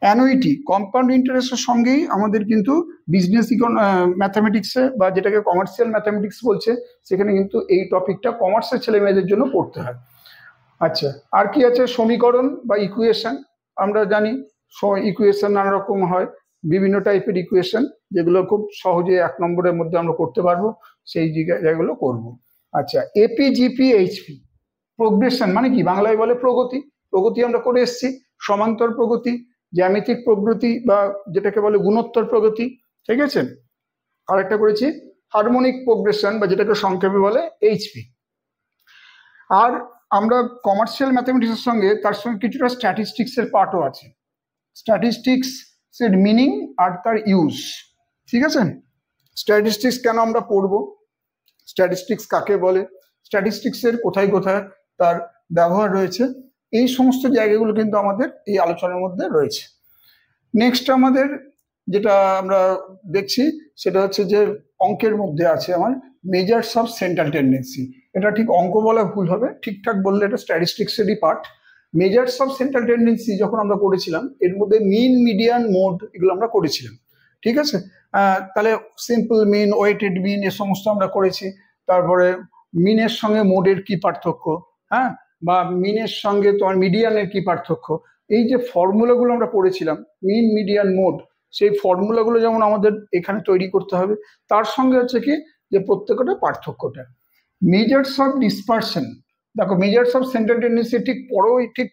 অ্যানুইটি কম্পাউন্ড ইন্টারেস্টের সঙ্গেই আমাদের কিন্তু বিজনেস ম্যাথামেটিক্সে বা যেটাকে কমার্শিয়াল ম্যাথামেটিক্স বলছে সেখানে কিন্তু এই টপিকটা কমার্সের ছেলে মেয়েদের জন্য পড়তে হয়। আচ্ছা, আর কি আছে? সমীকরণ বা ইকুয়েশন। আমরা জানি ইকুয়েশন নানা রকম হয়, বিভিন্ন টাইপের ইকুয়েশন, যেগুলো খুব সহজে 1 নম্বরের মধ্যে আমরা করতে পারবো, সেই জায়গাগুলো করব। আচ্ছা, এপি জিপি এইচপি প্রোগ্রেশন মানে কি? বাংলায় বলে প্রগতি। প্রগতি আমরা করে এসেছি, সমান্তর প্রগতি, জ্যামিতিক প্রগতি বা যেটাকে বলে গুণোত্তর প্রগতি, ঠিক আছে। আরেকটা করেছি হারমোনিক প্রোগ্রেশন বা যেটাকে সংক্ষেপে বলে এইচপি। আর আমরা কমার্শিয়াল ম্যাথামেটিক্সের সঙ্গে তার সঙ্গে কিছুটা স্ট্যাটিস্টিক্সের পার্টও আছে। স্ট্যাটিস্টিক্স এর মিনিং আর তার ইউজ, ঠিক আছে। স্ট্যাটিস্টিক্স কেন আমরা পড়বো, স্ট্যাটিস্টিক্স কাকে বলে, স্ট্যাটিস্টিক্সের কোথায় কোথায় তার ব্যবহার রয়েছে, এই সমস্ত জায়গাগুলো কিন্তু আমাদের এই আলোচনার মধ্যে রয়েছে। নেক্সট আমাদের যেটা আমরা দেখছি সেটা হচ্ছে যে অঙ্কের মধ্যে আছে আমার মেজার্স অফ সেন্ট্রাল টেন্ডেন্সি। এটা ঠিক অঙ্ক বলা ভুল হবে, ঠিকঠাক বললে এটা স্ট্যাটিস্টিক্সেরই part. Measures of central tendency যখন আমরা করেছিলাম এর মধ্যে মিন, মিডিয়ান, মোড এগুলো আমরা করেছিলাম, ঠিক আছে। তাহলে সিম্পল মিন, ওয়েটেড মিন এ সমস্ত আমরা করেছি। তারপরে মিনের সঙ্গে মোডের কি পার্থক্য, হ্যাঁ, বা মিনের সঙ্গে তোমার মিডিয়ানের কি পার্থক্য, এই যে ফর্মুলাগুলো আমরা পড়েছিলাম মিন, মিডিয়ান, মোড, সেই ফর্মুলাগুলো যেমন আমাদের এখানে তৈরি করতে হবে, তার সঙ্গে হচ্ছে কি যে প্রত্যেকটা পার্থক্যটা। মেজার্স অফ ডিসপারশন, দেখো মেজার্স অফ সেন্ট্রাল টেন্ডেন্সি ঠিক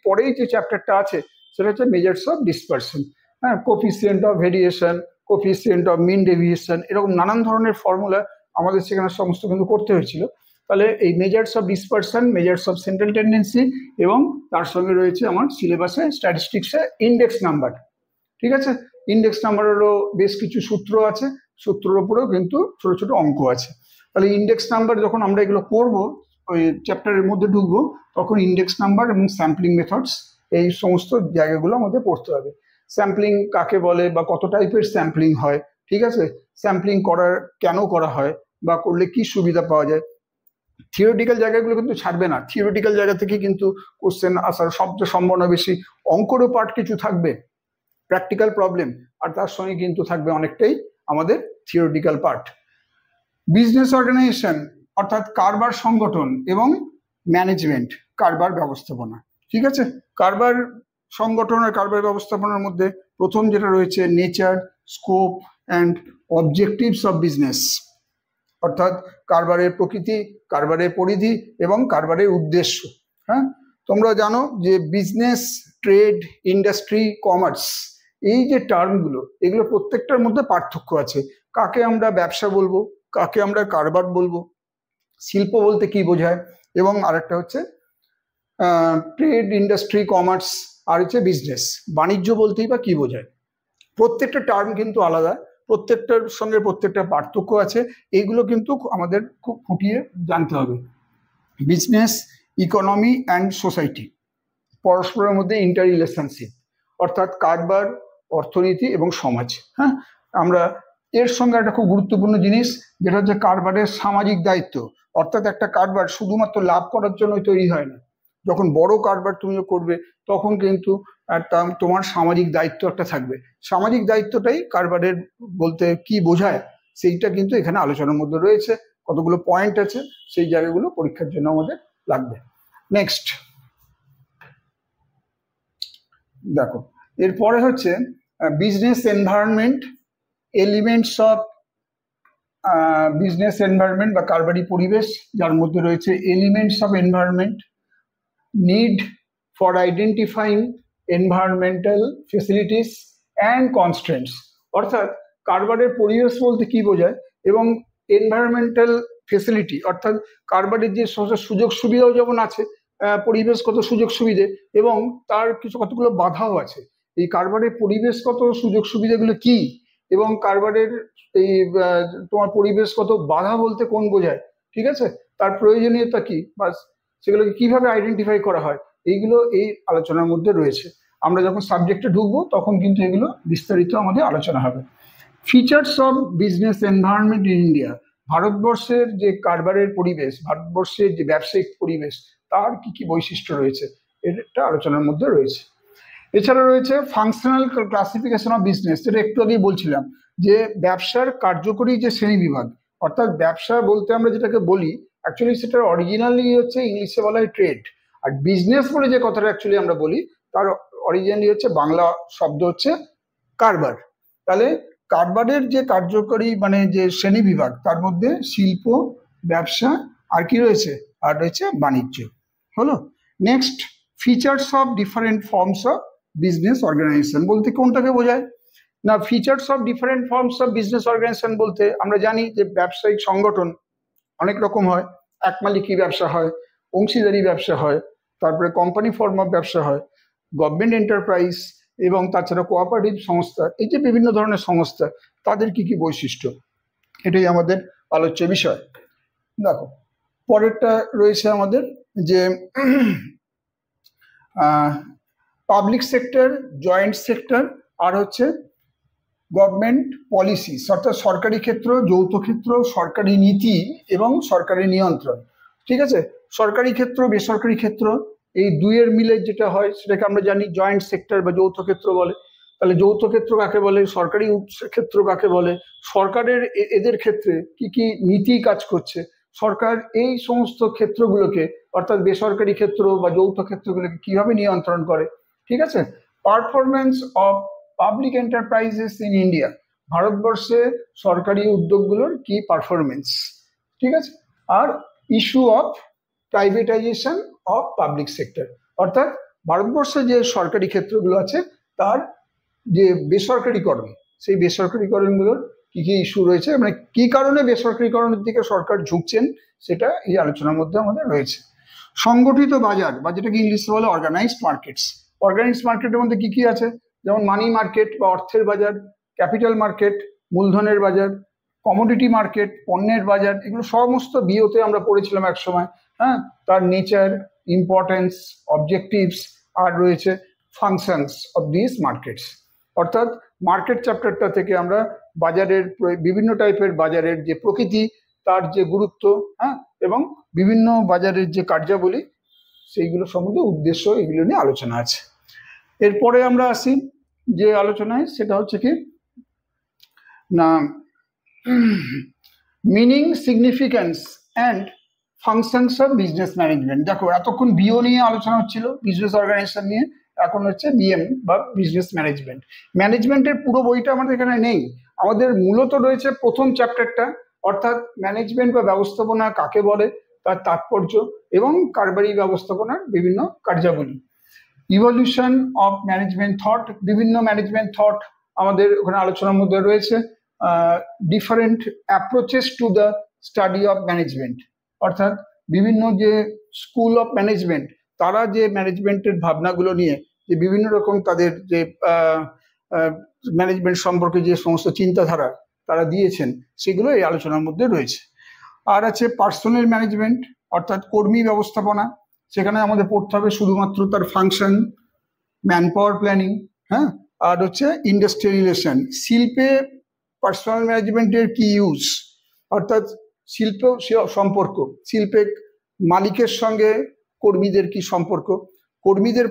পরেই যে চ্যাপ্টারটা আছে সেটা হচ্ছে মেজার্স অফ ডিসপারশন। হ্যাঁ, coefficient of variation, coefficient of mean deviation, এরকম নানান ধরনের ফর্মুলা আমাদের সেখানে সমস্ত কিন্তু করতে হয়েছিল। তাহলে এই measures of dispersion, measures of central tendency এবং তার সঙ্গে রয়েছে আমার সিলেবাসে স্ট্যাটিস্টিক্সে ইন্ডেক্স নাম্বার, ঠিক আছে। ইন্ডেক্স নাম্বারেরও বেশ কিছু সূত্র আছে, সূত্রের উপরেও কিন্তু ছোট ছোট অঙ্ক আছে। তাহলে ইন্ডেক্স নাম্বার যখন আমরা এগুলো করবো, ওই চ্যাপ্টারের মধ্যে ঢুকবো, তখন ইন্ডেক্স নাম্বার এবং স্যাম্পলিং মেথডস এই সমস্ত জায়গাগুলো আমাদের পড়তে হবে। স্যাম্পলিং কাকে বলে বা কত টাইপের স্যাম্পলিং হয়, ঠিক আছে, স্যাম্পলিং করার কেন করা হয় বা করলে কি সুবিধা পাওয়া যায়। থিওরিটিক্যাল জায়গাগুলো কিন্তু ছাড়বে না, থিওরিটিক্যাল জায়গা থেকে কিন্তু কোশ্চেন আসার সবচেয়ে সম্ভাবনা বেশি। অঙ্করও পার্ট কিছু থাকবে, প্র্যাকটিক্যাল প্রবলেম, আর তার সঙ্গে কিন্তু থাকবে অনেকটাই আমাদের থিওরিটিক্যাল পার্ট। বিজনেস অর্গানাইজেশন অর্থাৎ কারবার সংগঠন এবং ম্যানেজমেন্ট, কারবার ব্যবস্থাপনা, ঠিক আছে। কারবার সংগঠন আর কারবার ব্যবস্থাপনার মধ্যে প্রথম যেটা রয়েছে nature, scope and objectives of business, অর্থাৎ কারবারের প্রকৃতি, কারবারের পরিধি এবং কারবারের উদ্দেশ্য। হ্যাঁ, তোমরা জানো যে বিজনেস, ট্রেড, ইন্ডাস্ট্রি, কমার্স, এই যে টার্মগুলো, এগুলো প্রত্যেকটার মধ্যে পার্থক্য আছে। কাকে আমরা ব্যবসা বলবো, কাকে আমরা কারবার বলবো, শিল্প বলতে কি বোঝায়, এবং আরেকটা হচ্ছে ট্রেড, ইন্ডাস্ট্রি, কমার্স, আর হচ্ছে বিজনেস, বাণিজ্য বলতেই বা কি বোঝায়। প্রত্যেকটা টার্ম কিন্তু আলাদা, প্রত্যেকটার সঙ্গে প্রত্যেকটা পার্থক্য আছে, এইগুলো কিন্তু আমাদের খুব ফুটিয়ে জানতে হবে। বিজনেস, ইকোনমি অ্যান্ড সোসাইটি পরস্পরের মধ্যে ইন্টার রিলেশনশিপ, অর্থাৎ কারবার, অর্থনীতি এবং সমাজ। হ্যাঁ, আমরা এর সঙ্গে একটা খুব গুরুত্বপূর্ণ জিনিস যেটা হচ্ছে কারবারের সামাজিক দায়িত্ব, অর্থাৎ একটা কারবার শুধুমাত্র লাভ করার জন্যই তৈরি হয় না। যখন বড় কারবার তুমি করবে তখন কিন্তু একটা তোমার সামাজিক দায়িত্ব একটা থাকবে। সামাজিক দায়িত্বটাই কারবারের বলতে কি বোঝায় সেইটা কিন্তু এখানে আলোচনার মধ্যে রয়েছে, কতগুলো পয়েন্ট আছে, সেই জায়গাগুলো পরীক্ষার জন্য আমাদের লাগবে। নেক্সট দেখো, এরপরে হচ্ছে business environment, elements of business environment বা কারবারি পরিবেশ, যার মধ্যে রয়েছে elements of environment, need for identifying environmental facilities and constraints, অর্থাৎ কারবারের পরিবেশ বলতে কি বোঝায় এবং এনভায়রনমেন্টাল ফেসিলিটি অর্থাৎ কারবারের যে সুযোগ সুবিধাও যেমন আছে, পরিবেশগত সুযোগ সুবিধে এবং তার কতগুলো বাধাও আছে। এই কারবারের পরিবেশগত সুযোগ সুবিধাগুলো কি এবং কারবারের এই তোমার পরিবেশগত বাধা বলতে কোন বোঝায়, ঠিক আছে, তার প্রয়োজনীয়তা কি বা সেগুলোকে কিভাবে আইডেন্টিফাই করা হয়, এইগুলো এই আলোচনার মধ্যে রয়েছে। আমরা যখন সাবজেক্টে ঢুকবো তখন কিন্তু এগুলো বিস্তারিত আমাদের আলোচনা হবে। Features of business environment in India, ভারতবর্ষের যে কারবারের পরিবেশ, ভারতবর্ষের যে ব্যবসায়িক পরিবেশ, তার কি কি বৈশিষ্ট্য রয়েছে এটা আলোচনার মধ্যে রয়েছে। এছাড়া রয়েছে ফাংশনাল ক্লাসিফিকেশন অফ বিজনেস, যেটা একটু আগেই বলছিলাম যে ব্যবসার কার্যকরী যে শ্রেণীবিভাগ, অর্থাৎ ব্যবসা বলতে আমরা যেটাকে বলি অ্যাকচুয়ালি সেটা অরিজিনালি হচ্ছে ইংলিশে বলা হয় ট্রেড, আর বিজনেস বলে যে কথাটা অ্যাকচুয়ালি আমরা বলি তার অরিজিনালি হচ্ছে বাংলা শব্দ হচ্ছে কারবার। তাহলে কারবারের যে কার্যকরী মানে যে শ্রেণীবিভাগ তার মধ্যে শিল্প, ব্যবসা আর কি রয়েছে, আর রয়েছে বাণিজ্য। হলো। Next, features of different forms of business organization বলতে কোনটাকে বোঝায় না, features of different forms of business organization বলতে আমরা জানি যে ব্যবসায়িক সংগঠন অনেক রকম হয়, এক মালিকি ব্যবসা হয়, অংশীদারি ব্যবসা হয়, তারপরে কোম্পানি ফর্ম অফ ব্যবসা হয়, গভর্নমেন্ট এন্টারপ্রাইজ এবং তাছাড়া কোঅপারেটিভ সংস্থা, এই যে বিভিন্ন ধরনের সংস্থা তাদের কি কি বৈশিষ্ট্য, এটাই আমাদের আলোচ্য বিষয়। দেখো পরেরটা রয়েছে আমাদের যে পাবলিক সেক্টর, জয়েন্ট সেক্টর আর হচ্ছে গভর্নমেন্ট পলিসি, অর্থাৎ সরকারি ক্ষেত্র, যৌথ ক্ষেত্র, সরকারি নীতি এবং সরকারি নিয়ন্ত্রণ। ঠিক আছে, সরকারি ক্ষেত্র, বেসরকারি ক্ষেত্র এই দুইয়ের মিলে যেটা হয় সেটাকে আমরা জানি জয়েন্ট সেক্টর বা যৌথ ক্ষেত্র বলে। তাহলে যৌথ ক্ষেত্র কাকে বলে, সরকারি ক্ষেত্র কাকে বলে, সরকারের এদের ক্ষেত্রে কি কি নীতি কাজ করছে, সরকার এই সমস্ত ক্ষেত্রগুলোকে অর্থাৎ বেসরকারি ক্ষেত্র বা যৌথ ক্ষেত্রগুলোকে কিভাবে নিয়ন্ত্রণ করে। ঠিক আছে, performance of public enterprises in India, ভারতবর্ষে সরকারি উদ্যোগগুলোর কি পারফরমেন্স। ঠিক আছে, আর issue of privatisation of public sector, অর্থাৎ ভারতবর্ষে যে সরকারি ক্ষেত্রগুলো আছে তার যে বেসরকারিকরণ, সেই বেসরকারিকরণগুলোর কি কি ইস্যু রয়েছে, মানে কি কারণে বেসরকারিকরণের দিকে সরকার ঝুঁকছেন সেটা এই আলোচনার মধ্যে আমাদের রয়েছে। সংগঠিত বাজার বা যেটাকে ইংলিশে বলে অর্গানাইজড মার্কেটস, অর্গানাইজড মার্কেটের মধ্যে কি কি আছে, যেমন মানি মার্কেট বা অর্থের বাজার, ক্যাপিটাল মার্কেট মূলধনের বাজার, কমোডিটি মার্কেট পণ্যের বাজার, এগুলো সমস্ত বিওতে আমরা পড়েছিলাম এক সময়। হ্যাঁ, তার নেচার, ইম্পর্টেন্স, অবজেক্টিভস আর রয়েছে ফাংশনস অফ দিস মার্কেটস, অর্থাৎ মার্কেট চ্যাপ্টারটা থেকে আমরা বাজারের বিভিন্ন টাইপের বাজারের যে প্রকৃতি, তার যে গুরুত্ব, হ্যাঁ, এবং বিভিন্ন বাজারের যে কার্যাবলী সেইগুলো সম্বন্ধে উদ্দেশ্য, এগুলো নিয়ে আলোচনা আছে। এরপরে আমরা আসি যে আলোচনায়, সেটা হচ্ছে কি না meaning, significance and functions of business management. দেখো এতক্ষণ বিও নিয়ে আলোচনা হচ্ছিল, বিজনেস অর্গানাইজেশন নিয়ে, এখন হচ্ছে বিএম বা বিজনেস ম্যানেজমেন্ট। ম্যানেজমেন্টের পুরো বইটা আমাদের এখানে নেই, আমাদের মূলত রয়েছে প্রথম চ্যাপ্টারটা, অর্থাৎ ম্যানেজমেন্ট বা ব্যবস্থাপনা কাকে বলে, তার তাৎপর্য এবং কারবারি ব্যবস্থাপনার বিভিন্ন কার্যাবলী। ইভলিউশন অফ ম্যানেজমেন্ট থট, বিভিন্ন ম্যানেজমেন্ট থট আমাদের ওখানে আলোচনার মধ্যে রয়েছে। Different approaches to the study of management, অর্থাৎ বিভিন্ন যে স্কুল অফ ম্যানেজমেন্ট তারা যে ম্যানেজমেন্টের ভাবনাগুলো নিয়ে যে বিভিন্ন রকম তাদের যে ম্যানেজমেন্ট সম্পর্কে যে সমস্ত চিন্তাধারা তারা দিয়েছেন সেগুলো এই আলোচনার মধ্যে রয়েছে। আর আছে পার্সোনাল ম্যানেজমেন্ট, অর্থাৎ কর্মী ব্যবস্থাপনা, সেখানে আমাদের পড়তে হবে শুধুমাত্র তার ফাংশন, ম্যান পাওয়ার প্ল্যানিং, হ্যাঁ, আর হচ্ছে ইন্ডাস্ট্রিয়াল রিলেশন, শিল্পে পার্সোনাল ম্যানেজমেন্টের কি ইউজ, অর্থাৎ শিল্প সম্পর্ক, শিল্পে মালিকের সঙ্গে কর্মীদের কি সম্পর্ক, কর্মীদের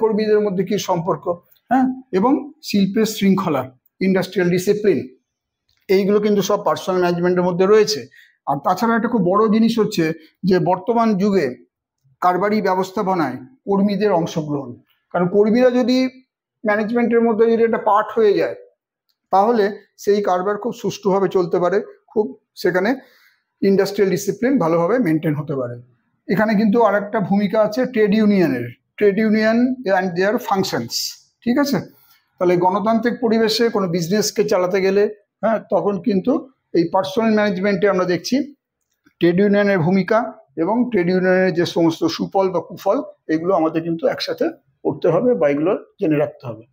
মধ্যে কি সম্পর্ক, হ্যাঁ, এবং শিল্পের শৃঙ্খলা, ইন্ডাস্ট্রিয়াল ডিসিপ্লিন, এইগুলো কিন্তু সব পার্সোনাল ম্যানেজমেন্টের মধ্যে রয়েছে। আর তাছাড়া একটা খুব বড় জিনিস হচ্ছে যে বর্তমান যুগে কারবারি ব্যবস্থাপনায় কর্মীদের অংশগ্রহণ, কারণ কর্মীরা যদি ম্যানেজমেন্টের মধ্যে যদি একটা পার্ট হয়ে যায় তাহলে সেই কারবার খুব সুষ্ঠুভাবে চলতে পারে, খুব সেখানে ইন্ডাস্ট্রিয়াল ডিসিপ্লিন ভালোভাবে মেনটেন হতে পারে। এখানে কিন্তু আরেকটা ভূমিকা আছে ট্রেড ইউনিয়নের, trade union and their functions. ঠিক আছে, তাহলে গণতান্ত্রিক পরিবেশে কোনো বিজনেসকে চালাতে গেলে, হ্যাঁ, তখন কিন্তু এই পার্সোনাল ম্যানেজমেন্টে আমরা দেখছি ট্রেড ইউনিয়নের ভূমিকা এবং ট্রেড ইউনিয়নের যে সমস্ত সুফল বা কুফল, এগুলো আমাদের কিন্তু একসাথে পড়তে হবে বা এগুলো জেনে রাখতে হবে।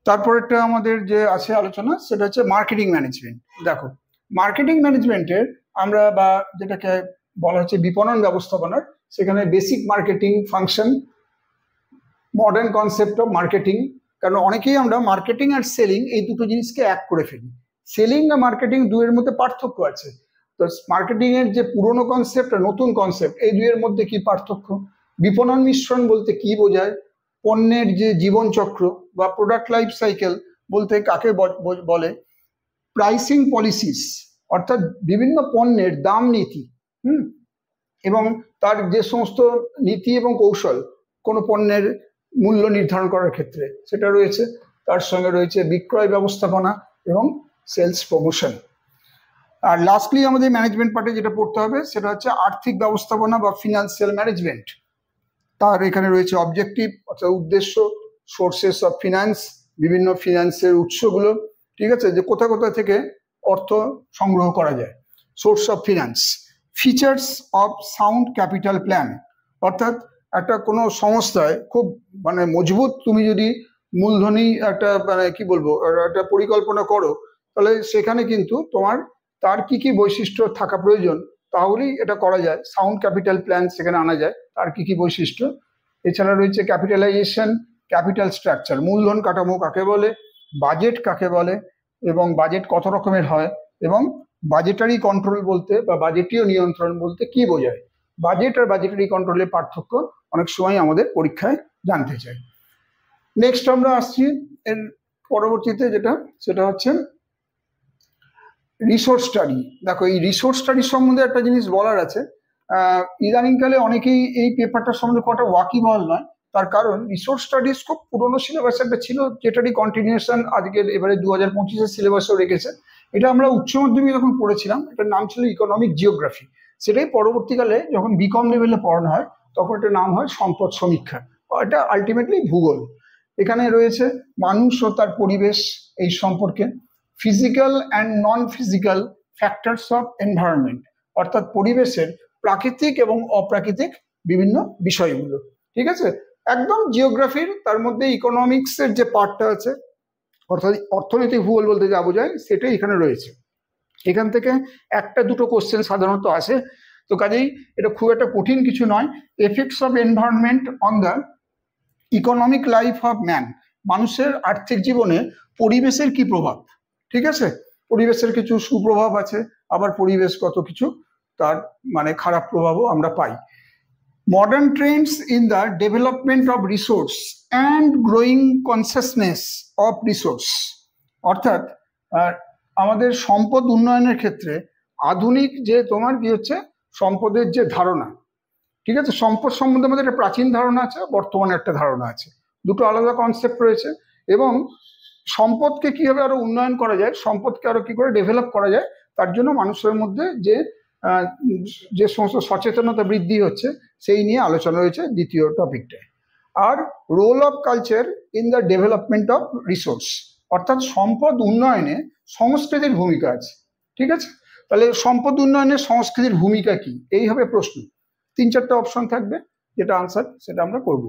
তারপরেরটা আমাদের যে আছে আলোচনা সেটা হচ্ছে মার্কেটিং ম্যানেজমেন্ট। দেখো মার্কেটিং ম্যানেজমেন্টের আমরা বা যেটাকে বলা হচ্ছে বিপণন ব্যবস্থাপনার, সেখানে basic marketing function, modern concept of marketing, কারণ অনেকেই আমরা মার্কেটিং আর সেলিং এই দুটো জিনিসকে এক করে ফেলি। সেলিং আর মার্কেটিং দুয়ের মধ্যে পার্থক্য আছে। তো মার্কেটিং এর যে পুরনো কনসেপ্ট আর নতুন কনসেপ্ট, এই দুইয়ের মধ্যে কি পার্থক্য, বিপণন মিশ্রণ বলতে কি বোঝায়, পণ্যের যে জীবন চক্র বা প্রোডাক্ট লাইফ সাইকেল বলতে কাকে বলে, প্রাইসিং পলিসিস অর্থাৎ বিভিন্ন পণ্যের দাম নীতি, এবং তার যে সমস্ত নীতি এবং কৌশল কোনো পণ্যের মূল্য নির্ধারণ করার ক্ষেত্রে সেটা রয়েছে। তার সঙ্গে রয়েছে বিক্রয় ব্যবস্থাপনা এবং সেলস প্রমোশন। আর লাস্টলি আমাদের ম্যানেজমেন্ট পার্টে যেটা পড়তে হবে সেটা হচ্ছে আর্থিক ব্যবস্থাপনা বা ফিনান্সিয়াল ম্যানেজমেন্ট। তার এখানে রয়েছে অবজেক্টিভ অর্থাৎ উদ্দেশ্য, সোর্সেস অফ ফিনান্স বিভিন্ন ফিনান্সের উৎসগুলো, ঠিক আছে, যে কোথা কোথা থেকে অর্থ সংগ্রহ করা যায়, source of finance, features of sound capital plan অর্থাৎ একটা কোনো সংস্থায় খুব মানে মজবুত তুমি যদি মূলধনী একটা মানে কি বলবো একটা পরিকল্পনা করো, তাহলে সেখানে কিন্তু তোমার তার কি কি বৈশিষ্ট্য থাকা প্রয়োজন, তাহলেই এটা করা যায়। সাউন্ড ক্যাপিটাল প্ল্যান সেখানে আনা যায়, তার কি কি বৈশিষ্ট্য। এছাড়া রয়েছে ক্যাপিটালাইজেশন, ক্যাপিটাল স্ট্রাকচার, মূলধন কাঠামো কাকে বলে, বাজেট কাকে বলে এবং বাজেট কত রকমের হয়, এবং বাজেটারি কন্ট্রোল বলতে বা বাজেটীয় নিয়ন্ত্রণ বলতে কি বোঝায়। বাজেট আর বাজেটারি কন্ট্রোলের পার্থক্য অনেক সময় আমাদের পরীক্ষায় জানতে চাই। নেক্সট আমরা আসছি এর পরবর্তীতে যেটা, সেটা হচ্ছে রিসোর্স স্টাডি। দেখো এই রিসোর্স স্টাডি সম্বন্ধে একটা জিনিস বলার আছে, ইদানিংকালে অনেকেই এই পেপারটার সম্বন্ধে কটা ওয়াকিবহাল নয়, তার কারণ রিসোর্স স্টাডিজ খুব পুরোনো সিলেবাস একটা ছিল, যেটারই কন্টিনিউশন আজকের এবারে 2025-এর সিলেবাসও রেখেছে। এটা আমরা উচ্চ মাধ্যমিক যখন পড়েছিলাম এটার নাম ছিল ইকোনমিক জিওগ্রাফি, সেটাই পরবর্তীকালে যখন বিকম লেভেলে পড়ানো হয় তখন এটার নাম হয় সম্পদ সমীক্ষা, এটা আলটিমেটলি ভূগোল। এখানে রয়েছে মানুষ ও তার পরিবেশ এই সম্পর্কে, physical and non physical factors of environment অর্থাৎ পরিবেশের প্রাকৃতিক এবং অপ্রাকৃতিক বিভিন্ন বিষয়গুলো, ঠিক আছে, একদম জিওগ্রাফির। তার মধ্যে ইকোনমিক্সের যে পার্টটা আছে অর্থাৎ অর্থনৈতিক ভূগোল বলতে যা বোঝায় সেটাই এখানে রয়েছে। এখান থেকে একটা দুটো কোশ্চেন সাধারণত আসে, তো কাজেই এটা খুব একটা কঠিন কিছু নয়। Effects of environment on the economic life of man, মানুষের আর্থিক জীবনে পরিবেশের কি প্রভাব, ঠিক আছে, পরিবেশের কিছু সুপ্রভাব আছে, আবার পরিবেশগত কিছু তার মানে খারাপ প্রভাবও আমরা পাই। Modern trends in the development of resource and growing consciousness of resource অর্থাৎ আমাদের সম্পদ উন্নয়নের ক্ষেত্রে আধুনিক যে তোমার কি হচ্ছে সম্পদের যে ধারণা, ঠিক আছে, সম্পদ সম্বন্ধে আমাদের একটা প্রাচীন ধারণা আছে, বর্তমানে একটা ধারণা আছে, দুটো আলাদা কনসেপ্ট রয়েছে। এবং সম্পদকে কিভাবে আরো উন্নয়ন করা যায়, সম্পদকে আরো কি করে ডেভেলপ করা যায়, তার জন্য মানুষের মধ্যে যে সমস্ত সচেতনতা বৃদ্ধি হচ্ছে সেই নিয়ে আলোচনা রয়েছে দ্বিতীয় টপিকটায়। আর role of culture in the development of resource অর্থাৎ সম্পদ উন্নয়নে সংস্কৃতির ভূমিকা আছে, ঠিক আছে। তাহলে সম্পদ উন্নয়নে সংস্কৃতির ভূমিকা কি, এই হবে প্রশ্ন। 3-4টে অপশন থাকবে, যেটা আনসার সেটা আমরা করব।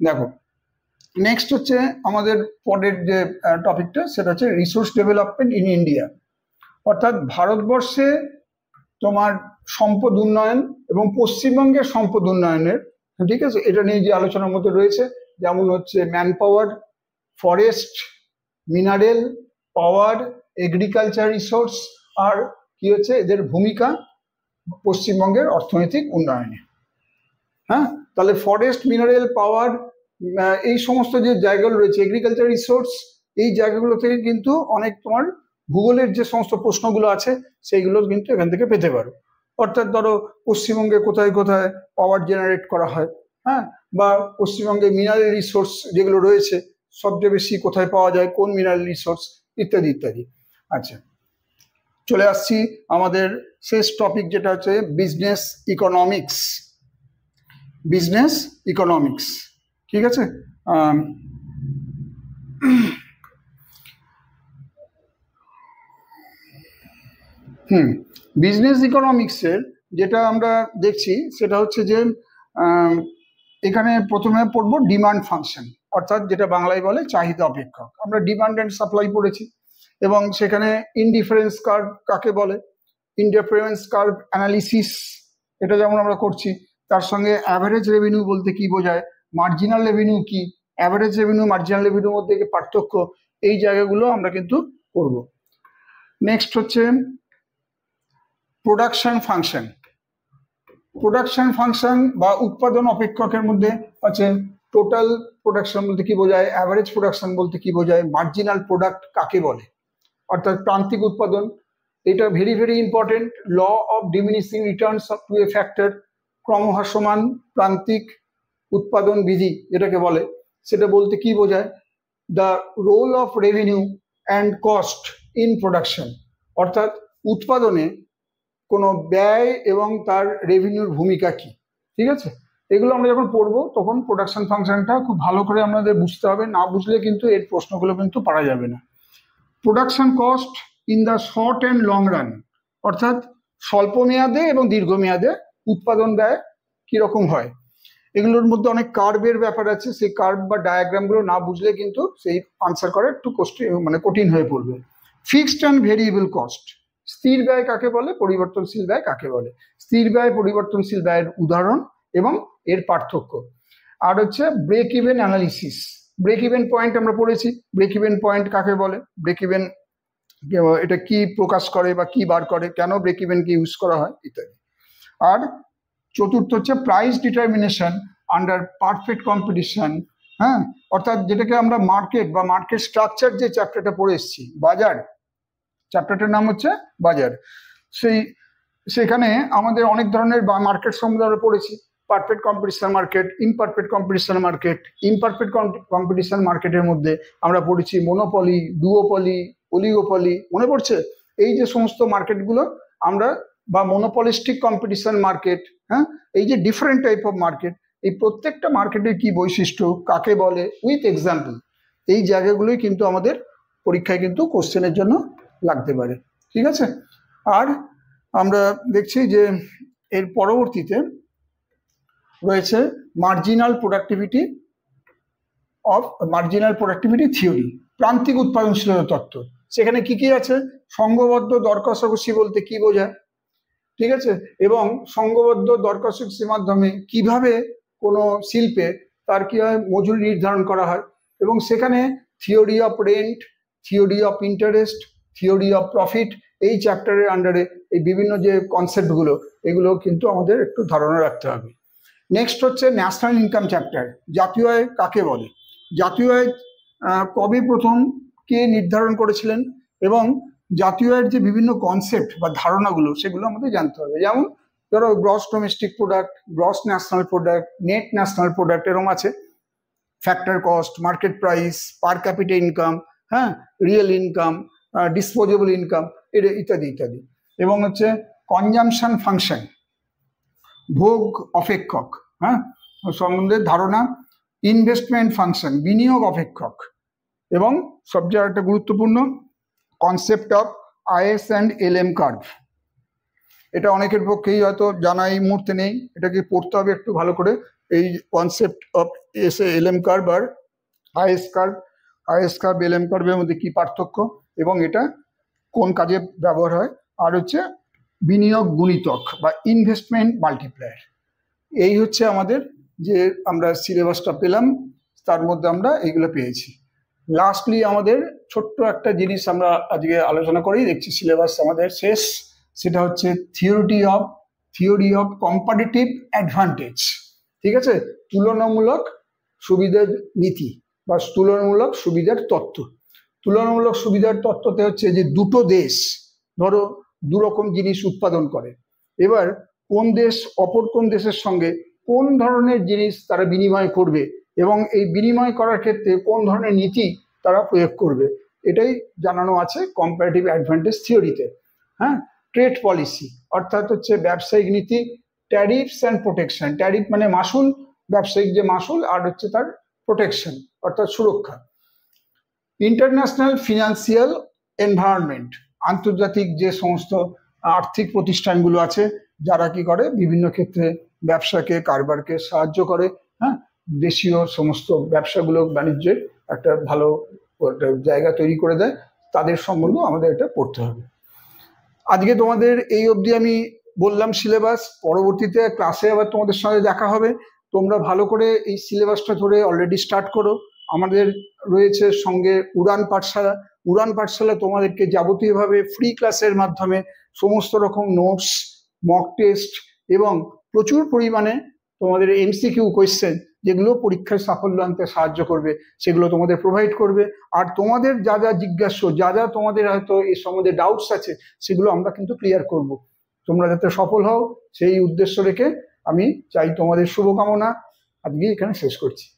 দেখো নেক্সট হচ্ছে আমাদের পরের যে টপিকটা সেটা হচ্ছে রিসোর্স ডেভেলপমেন্ট ইন ইন্ডিয়া অর্থাৎ ভারতবর্ষে তোমার সম্পদ উন্নয়ন এবং পশ্চিমবঙ্গের সম্পদ উন্নয়নের, ঠিক আছে, এটা নিয়ে যে আলোচনার মধ্যে রয়েছে, যেমন হচ্ছে ম্যান পাওয়ার, ফরেস্ট, মিনারেল, পাওয়ার, এগ্রিকালচার রিসোর্স, আর কি হচ্ছে এদের ভূমিকা পশ্চিমবঙ্গের অর্থনৈতিক উন্নয়নে। হ্যাঁ, তাহলে ফরেস্ট, মিনারেল, পাওয়ার, এই সমস্ত যে জায়গাগুলো রয়েছে, এগ্রিকালচার রিসোর্স, এই জায়গাগুলো থেকে কিন্তু অনেক তোমার ভূগোলের যে সমস্ত প্রশ্নগুলো আছে সেইগুলো কিন্তু এখান থেকে পেতে পারো। অর্থাৎ ধরো পশ্চিমবঙ্গে কোথায় কোথায় পাওয়ার জেনারেট করা হয়, হ্যাঁ, বা পশ্চিমবঙ্গে মিনারেল রিসোর্স যেগুলো রয়েছে সবচেয়ে বেশি কোথায় পাওয়া যায়, কোন মিনারেল রিসোর্স, ইত্যাদি ইত্যাদি। আচ্ছা, চলে আসছি আমাদের শেষ টপিক যেটা হচ্ছে বিজনেস ইকোনমিক্স। বিজনেস ইকোনমিক্স, ঠিক আছে। বিজনেস ইকোনমিক্সের যেটা আমরা দেখছি সেটা হচ্ছে যে এখানে প্রথমে পড়বো ডিমান্ড ফাংশন অর্থাৎ যেটা বাংলায় বলে চাহিদা অপেক্ষক। আমরা ডিমান্ড অ্যান্ড সাপ্লাই পড়েছি এবং সেখানে ইনডিফারেন্স কার্ভ কাকে বলে, ইনডিফারেন্স কার্ভ অ্যানালিসিস এটা যেমন আমরা করছি, তার সঙ্গে অ্যাভারেজ রেভিনিউ বলতে কি বোঝায়, মার্জিনাল রেভিনিউ কি, অ্যাভারেজ রেভিনিউ মার্জিনাল রেভিনিউর মধ্যে পার্থক্য, এই জায়গাগুলো আমরা কিন্তু করব। নেক্সট হচ্ছে প্রোডাকশন ফাংশন। প্রোডাকশন ফাংশন বা উৎপাদন অপেক্ষকের মধ্যে আছে টোটাল প্রোডাকশন বলতে কি বোঝায়, অ্যাভারেজ প্রোডাকশন বলতে কি বোঝায়, মার্জিনাল প্রোডাক্ট কাকে বলে, অর্থাৎ প্রান্তিক উৎপাদন। এটা very very important. Law of diminishing returns to a factor, ক্রমহ্রাসমান প্রান্তিক উৎপাদন বিধি যেটাকে বলে, সেটা বলতে কি বোঝায়, the role of revenue and cost in production, অর্থাৎ উৎপাদনে কোনো ব্যয় এবং তার রেভিনিউর ভূমিকা কি। ঠিক আছে, এগুলো আমরা যখন পড়বো তখন প্রোডাকশন ফাংশনটা খুব ভালো করে আমাদের বুঝতে হবে, না বুঝলে কিন্তু এর প্রশ্নগুলো কিন্তু পারা যাবে না। Production cost in the short and long run, অর্থাৎ স্বল্প মেয়াদে এবং দীর্ঘমেয়াদে উৎপাদন ব্যয় কিরকম হয়। এগুলোর মধ্যে অনেক কার্ভের ব্যাপার আছে, সেই কার্ভ বা ডায়াগ্রামগুলো না বুঝলে কিন্তু সেই আনসার করা একটু কঠিন হয়ে পড়বে। ফিক্সড অ্যান্ড ভেরিয়েবল কস্ট, স্থির ব্যয় কাকে বলে, পরিবর্তনশীল ব্যয় কাকে বলে, স্থির ব্যয় পরিবর্তনশীল ব্যয়ের উদাহরণ এবং এর পার্থক্য। আর হচ্ছে break even analysis, break even point আমরা পড়েছি, ব্রেক ইভেন পয়েন্ট কাকে বলে, ব্রেক ইভেন এটা কি প্রকাশ করে বা কি বার করে, কেন ব্রেক ইভেনকে ইউজ করা হয় ইত্যাদি। আর চতুর্থ হচ্ছে price determination under perfect competition, হ্যাঁ, অর্থাৎ যেটাকে আমরা মার্কেট বা মার্কেট স্ট্রাকচার যে চ্যাপ্টারটা পড়ে এসেছি, বাজার চ্যাপ্টারটার নাম হচ্ছে বাজার। সেখানে আমাদের অনেক ধরনের মার্কেট সম্বন্ধে আমরা পড়েছি, perfect competition market, imperfect competition market. Imperfect competition মার্কেটের মধ্যে আমরা পড়েছি মনোপলি, ডুওপলি, অলিগোপলি, মনে পড়ছে? এই যে সমস্ত মার্কেটগুলো আমরা, বা মনোপলিস্টিক কম্পিটিশন মার্কেট, হ্যাঁ, এই যে ডিফারেন্ট টাইপ অফ মার্কেট, এই প্রত্যেকটা মার্কেটের কি বৈশিষ্ট্য, কাকে বলে, উইথ এক্সাম্পল, এই জায়গাগুলোই কিন্তু আমাদের পরীক্ষায় কিন্তু কোশ্চেনের জন্য লাগতে পারে। ঠিক আছে, আর আমরা দেখছি যে এর পরবর্তীতে রয়েছে মার্জিনাল প্রোডাক্টিভিটি থিওরি, প্রান্তিক উৎপাদনশীলতা তত্ত্ব। সেখানে কি কি আছে, সংঘবদ্ধ দর কষাকষি বলতে কি বোঝায়, ঠিক আছে, এবং সংঘবদ্ধ দর কষাকষির মাধ্যমে কিভাবে কোনো শিল্পে তার কি হয় মজুরি নির্ধারণ করা হয়, এবং সেখানে theory of rent, theory of interest, theory of profit, এই চ্যাপ্টারের আন্ডারে এই বিভিন্ন যে কনসেপ্টগুলো, এগুলো কিন্তু আমাদের একটু ধারণা রাখতে হবে। নেক্সট হচ্ছে ন্যাশনাল ইনকাম চ্যাপ্টার, জাতীয় আয় কাকে বলে, জাতীয় আয় কবে প্রথম কে নির্ধারণ করেছিলেন, এবং জাতীয় আয়ের যে বিভিন্ন কনসেপ্ট বা ধারণাগুলো সেগুলো আমাদের জানতে হবে। যেমন ধরো gross domestic product, gross national product, net national product, এরকম আছে, ফ্যাক্টর কস্ট, মার্কেট প্রাইস, পার ক্যাপিটা ইনকাম, হ্যাঁ, রিয়েল ইনকাম, ডিসপোজেবল ইনকাম, ইত্যাদি ইত্যাদি। এবং হচ্ছে কনজামশন ফাংশন, ভোগ অপেক্ষক, হ্যাঁ, সম্বন্ধে ধারণা, ইনভেস্টমেন্ট ফাংশন, বিনিয়োগ অপেক্ষক, এবং সবচেয়ে একটা গুরুত্বপূর্ণ concept of is and LM curve. এটা অনেকের পক্ষেই হয়তো জানা এই মুহূর্তে নেই, এটাকে পড়তে হবে একটু ভালো করে, এই কনসেপ্ট অফ এলএম কার্ভ আর আইএস কার্ভ এলএম কার্ভের মধ্যে কি পার্থক্য এবং এটা কোন কাজে ব্যবহার হয়। আর হচ্ছে বিনিয়োগ গুণিতক বা ইনভেস্টমেন্ট মাল্টিপ্লায়ার। এই হচ্ছে আমাদের যে আমরা সিলেবাসটা পেলাম, তার মধ্যে আমরা এইগুলো পেয়েছি। লাস্টলি আমাদের ছোট্ট একটা জিনিস আমরা আজকে আলোচনা করেই দেখছি সিলেবাস আমাদের শেষ, সেটা হচ্ছে থিওরি অফ কম্পারেটিভ অ্যাডভান্টেজ। ঠিক আছে, তুলনামূলক সুবিধার নীতি বা তুলনামূলক সুবিধার তত্ত্ব। তুলনামূলক সুবিধার তত্ত্বতে হচ্ছে যে দুটো দেশ ধরো দুরকম জিনিস উৎপাদন করে, এবার কোন দেশ অপর কোন দেশের সঙ্গে কোন ধরনের জিনিস তারা বিনিময় করবে এবং এই বিনিময় করার ক্ষেত্রে কোন ধরনের নীতি তারা প্রয়োগ করবে, এটাই জানানো আছে কম্পারেটিভ অ্যাডভান্টেজ থিওরিতে। হ্যাঁ, ট্রেড পলিসি অর্থাৎ হচ্ছে ব্যবসায়িক নীতি, ট্যারিফস অ্যান্ড প্রোটেকশন, ট্যারিফ মানে মাসুল, ব্যবসায়িক যে মাসুল, আর হচ্ছে তার প্রোটেকশন অর্থাৎ সুরক্ষা। ইন্টারন্যাশনাল ফিনান্সিয়াল এনভায়রনমেন্ট, আন্তর্জাতিক যে সমস্ত আর্থিক প্রতিষ্ঠানগুলো আছে যারা কি করে বিভিন্ন ক্ষেত্রে ব্যবসাকে কারবারকে সাহায্য করে, হ্যাঁ, দেশীয় সমস্ত ব্যবসাগুলো বাণিজ্যের একটা ভালো জায়গা তৈরি করে দেয়, তাদের সম্বন্ধেও আমাদের এটা পড়তে হবে। আজকে তোমাদের এই অবধি আমি বললাম সিলেবাস, পরবর্তীতে ক্লাসে আবার তোমাদের সঙ্গে দেখা হবে। তোমরা ভালো করে এই সিলেবাসটা ধরে অলরেডি স্টার্ট করো, আমাদের রয়েছে সঙ্গে উড়ান পাঠশালা। উড়ান পাঠশালা তোমাদেরকে যাবতীয়ভাবে ফ্রি ক্লাসের মাধ্যমে সমস্ত রকম নোটস, মক টেস্ট এবং প্রচুর পরিমাণে তোমাদের এমসিকিউ কোয়েশ্চেন, যেগুলো পরীক্ষায় সাফল্য আনতে সাহায্য করবে, সেগুলো তোমাদের প্রোভাইড করবে। আর তোমাদের যা যা জিজ্ঞাস্য, যা যা তোমাদের হয়তো এর সম্বন্ধে ডাউটস আছে, সেগুলো আমরা কিন্তু ক্লিয়ার করব। তোমরা যাতে সফল হও সেই উদ্দেশ্য রেখে আমি চাই তোমাদের শুভকামনা। আজকে এখানে শেষ করছি।